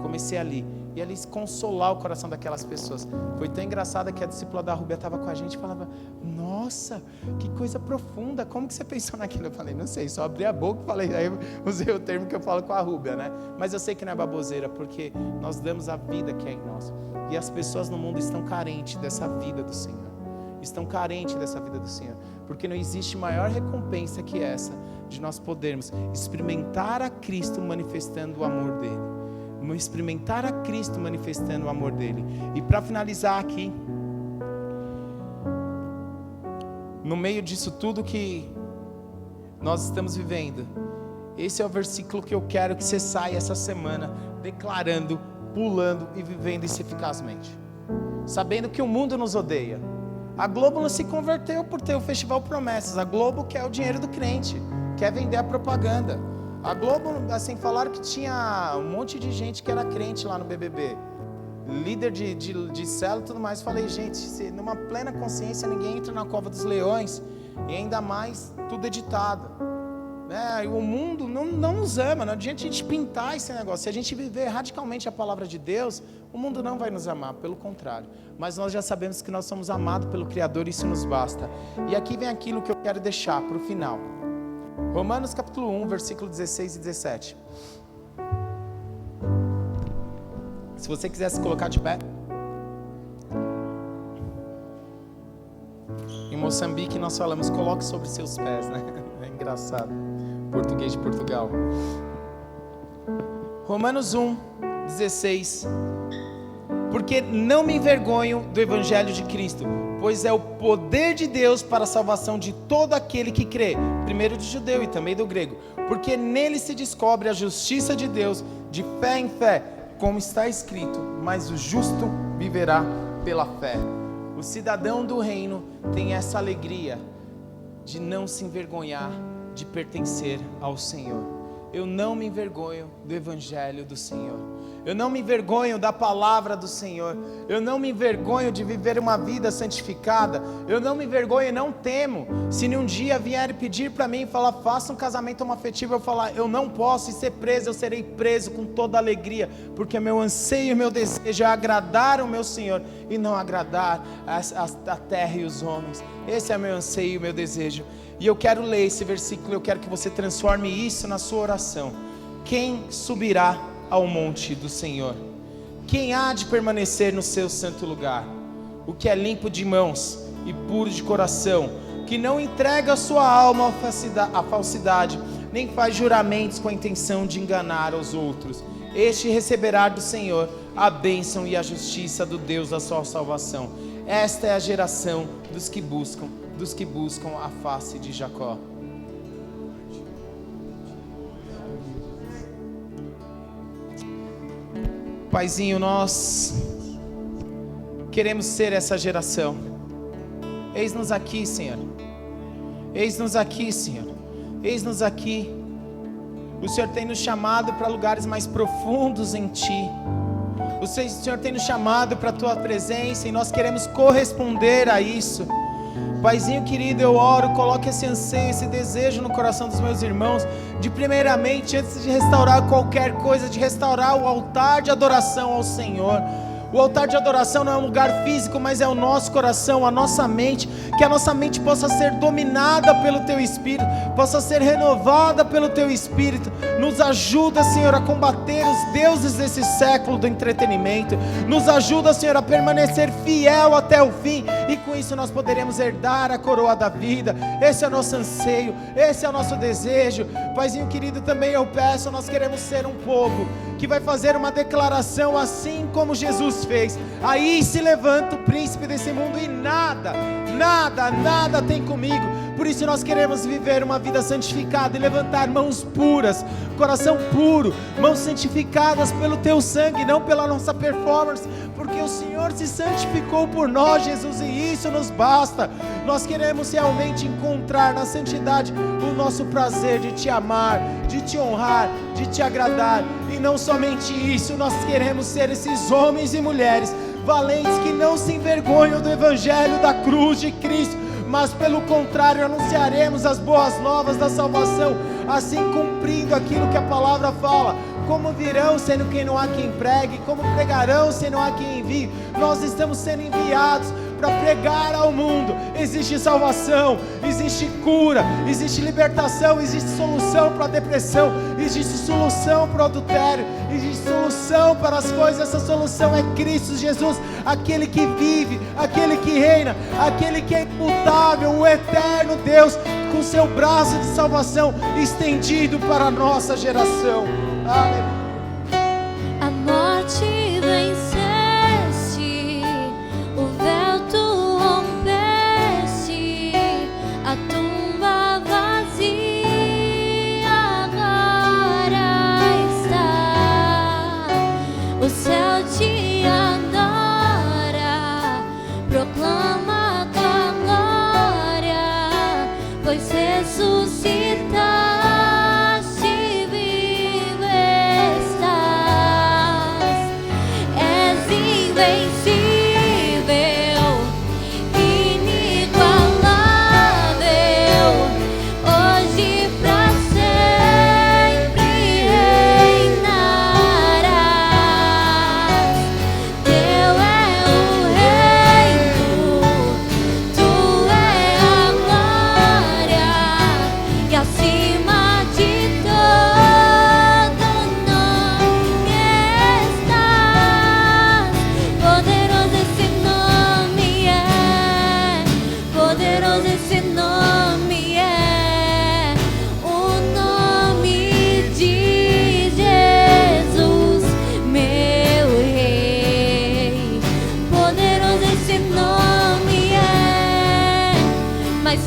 Comecei ali. E ali consolar o coração daquelas pessoas. Foi tão engraçado que a discípula da Rúbia estava com a gente e falava: nossa, que coisa profunda, como que você pensou naquilo? Eu falei: não sei, só abri a boca e falei. Aí eu usei o termo que eu falo com a Rúbia, né? Mas eu sei que não é baboseira, porque nós damos a vida que é em nós. E as pessoas no mundo estão carentes dessa vida do Senhor. Estão carentes dessa vida do Senhor. Porque não existe maior recompensa que essa, de nós podermos experimentar a Cristo manifestando o amor dEle. Experimentar a Cristo manifestando o amor dEle. E para finalizar aqui, no meio disso tudo que nós estamos vivendo, esse é o versículo que eu quero que você saia essa semana declarando, pulando e vivendo isso eficazmente, sabendo que o mundo nos odeia. A Globo não se converteu por ter o Festival Promessas. A Globo quer o dinheiro do crente, quer vender a propaganda. A Globo, assim, falaram que tinha um monte de gente que era crente lá no BBB, líder de célula e tudo mais. Falei: gente, se numa plena consciência ninguém entra na cova dos leões, e ainda mais tudo editado, né? O mundo não nos ama. Não adianta a gente pintar esse negócio. Se a gente viver radicalmente a palavra de Deus, o mundo não vai nos amar, pelo contrário. Mas nós já sabemos que nós somos amados pelo Criador e isso nos basta. E aqui vem aquilo que eu quero deixar para o final. Romanos capítulo 1, versículo 16 e 17. Se você quiser se colocar de pé. Em Moçambique nós falamos: coloque sobre seus pés, né? É engraçado. Português de Portugal. Romanos 1, 16. Porque não me envergonho do evangelho de Cristo, pois é o poder de Deus para a salvação de todo aquele que crê, primeiro do judeu e também do grego, porque nele se descobre a justiça de Deus, de fé em fé, como está escrito: mas o justo viverá pela fé. O cidadão do reino tem essa alegria de não se envergonhar de pertencer ao Senhor. Eu não me envergonho do evangelho do Senhor. Eu não me envergonho da palavra do Senhor. Eu não me envergonho de viver uma vida santificada. Eu não me envergonho e não temo. Se um dia vier pedir para mim e falar: faça um casamento homoafetivo, eu falar: eu não posso, e ser preso, eu serei preso com toda alegria, porque meu anseio e meu desejo é agradar o meu Senhor e não agradar a terra e os homens. Esse é meu anseio e meu desejo. E eu quero ler esse versículo, eu quero que você transforme isso na sua oração. Quem subirá ao monte do Senhor? Quem há de permanecer no seu santo lugar? O que é limpo de mãos e puro de coração, que não entrega a sua alma à falsidade, nem faz juramentos com a intenção de enganar os outros. Este receberá do Senhor a bênção e a justiça do Deus da sua salvação. Esta é a geração dos que buscam a face de Jacó. Paizinho, nós queremos ser essa geração. Eis-nos aqui, Senhor. Eis-nos aqui, Senhor. Eis-nos aqui. O Senhor tem nos chamado para lugares mais profundos em Ti. O Senhor tem nos chamado para a Tua presença e nós queremos corresponder a isso. Paizinho querido, eu oro, coloque esse anseio, esse desejo no coração dos meus irmãos, de primeiramente, antes de restaurar qualquer coisa, de restaurar o altar de adoração ao Senhor. O altar de adoração não é um lugar físico, mas é o nosso coração, a nossa mente, que a nossa mente possa ser dominada pelo Teu Espírito, possa ser renovada pelo Teu Espírito. Nos ajuda, Senhor, a combater os deuses desse século do entretenimento. Nos ajuda, Senhor, a permanecer fiel até o fim, e com isso nós poderemos herdar a coroa da vida. Esse é o nosso anseio, esse é o nosso desejo. Paizinho querido, também eu peço, nós queremos ser um povo que vai fazer uma declaração assim como Jesus fez. Aí se levanta o príncipe desse mundo e nada tem comigo. Por isso nós queremos viver uma vida santificada e levantar mãos puras, coração puro, mãos santificadas pelo Teu sangue, não pela nossa performance, porque o Senhor se santificou por nós, Jesus, e isso nos basta. Nós queremos realmente encontrar na santidade o nosso prazer de Te amar, de Te honrar, de Te agradar. E não somente isso, nós queremos ser esses homens e mulheres valentes que não se envergonham do evangelho da cruz de Cristo, mas pelo contrário, anunciaremos as boas novas da salvação, assim cumprindo aquilo que a palavra fala. Como virão, sendo que não há quem pregue? Como pregarão, se não há quem envie? Nós estamos sendo enviados para pregar ao mundo. Existe salvação, existe cura, existe libertação, existe solução para a depressão, existe solução para o adultério, existe solução para as coisas. Essa solução é Cristo Jesus, aquele que vive, aquele que reina, aquele que é imutável, o eterno Deus, com seu braço de salvação estendido para a nossa geração. Aleluia. A morte venceste, o véu tu rompeste, a tumba vazia agora está. O céu te adora, proclama a tua glória, pois ressuscitaste.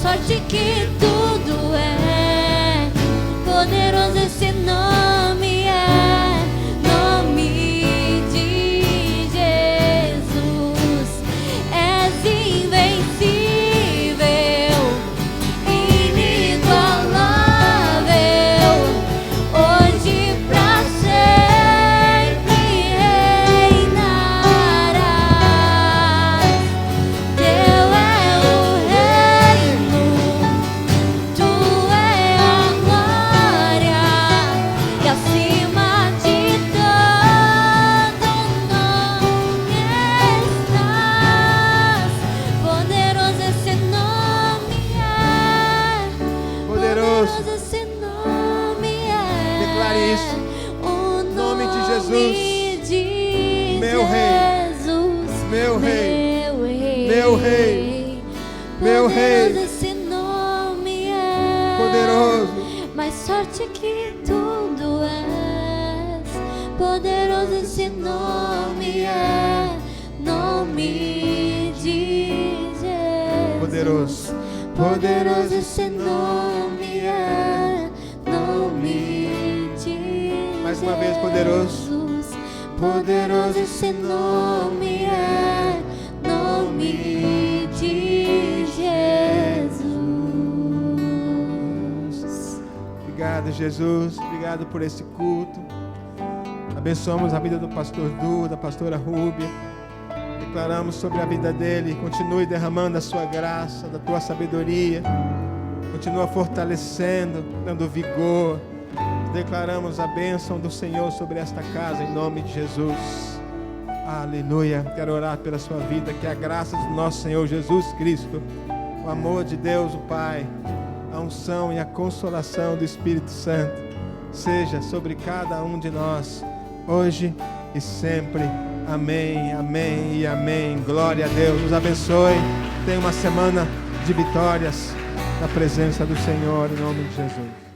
Sorte que tudo é poderoso, esse nome é nome de Jesus. És invencível, inigualável, hoje pra sempre reinarás. Teu é o reino, tu é a glória, e acima de todo nome estás. Poderoso esse nome é, Poderoso. esse nome é. Declare isso. O Nome de Jesus. de Meu rei. Jesus. Meu rei. Meu Meu rei. Meu rei. Poderoso esse nome é. Poderoso. Mais sorte que tudo és. Poderoso esse nome é. Nome de Jesus. Poderoso. Poderoso esse nome é. Nome de Mais uma vez, poderoso. Jesus. Poderoso esse nome é. Nome de Jesus. Obrigado, Jesus. Obrigado por esse culto. Abençoamos a vida do pastor Du, da pastora Rúbia. Declaramos sobre a vida dele. Continue derramando a sua graça, da tua sabedoria. Continua fortalecendo, dando vigor. Declaramos a bênção do Senhor sobre esta casa, em nome de Jesus. Aleluia. Quero orar pela sua vida. Que a graça do nosso Senhor Jesus Cristo, o amor de Deus, o Pai, a unção e a consolação do Espírito Santo seja sobre cada um de nós, hoje e sempre. Amém, amém e amém. Glória a Deus. Nos abençoe. Tenha uma semana de vitórias na presença do Senhor, em nome de Jesus.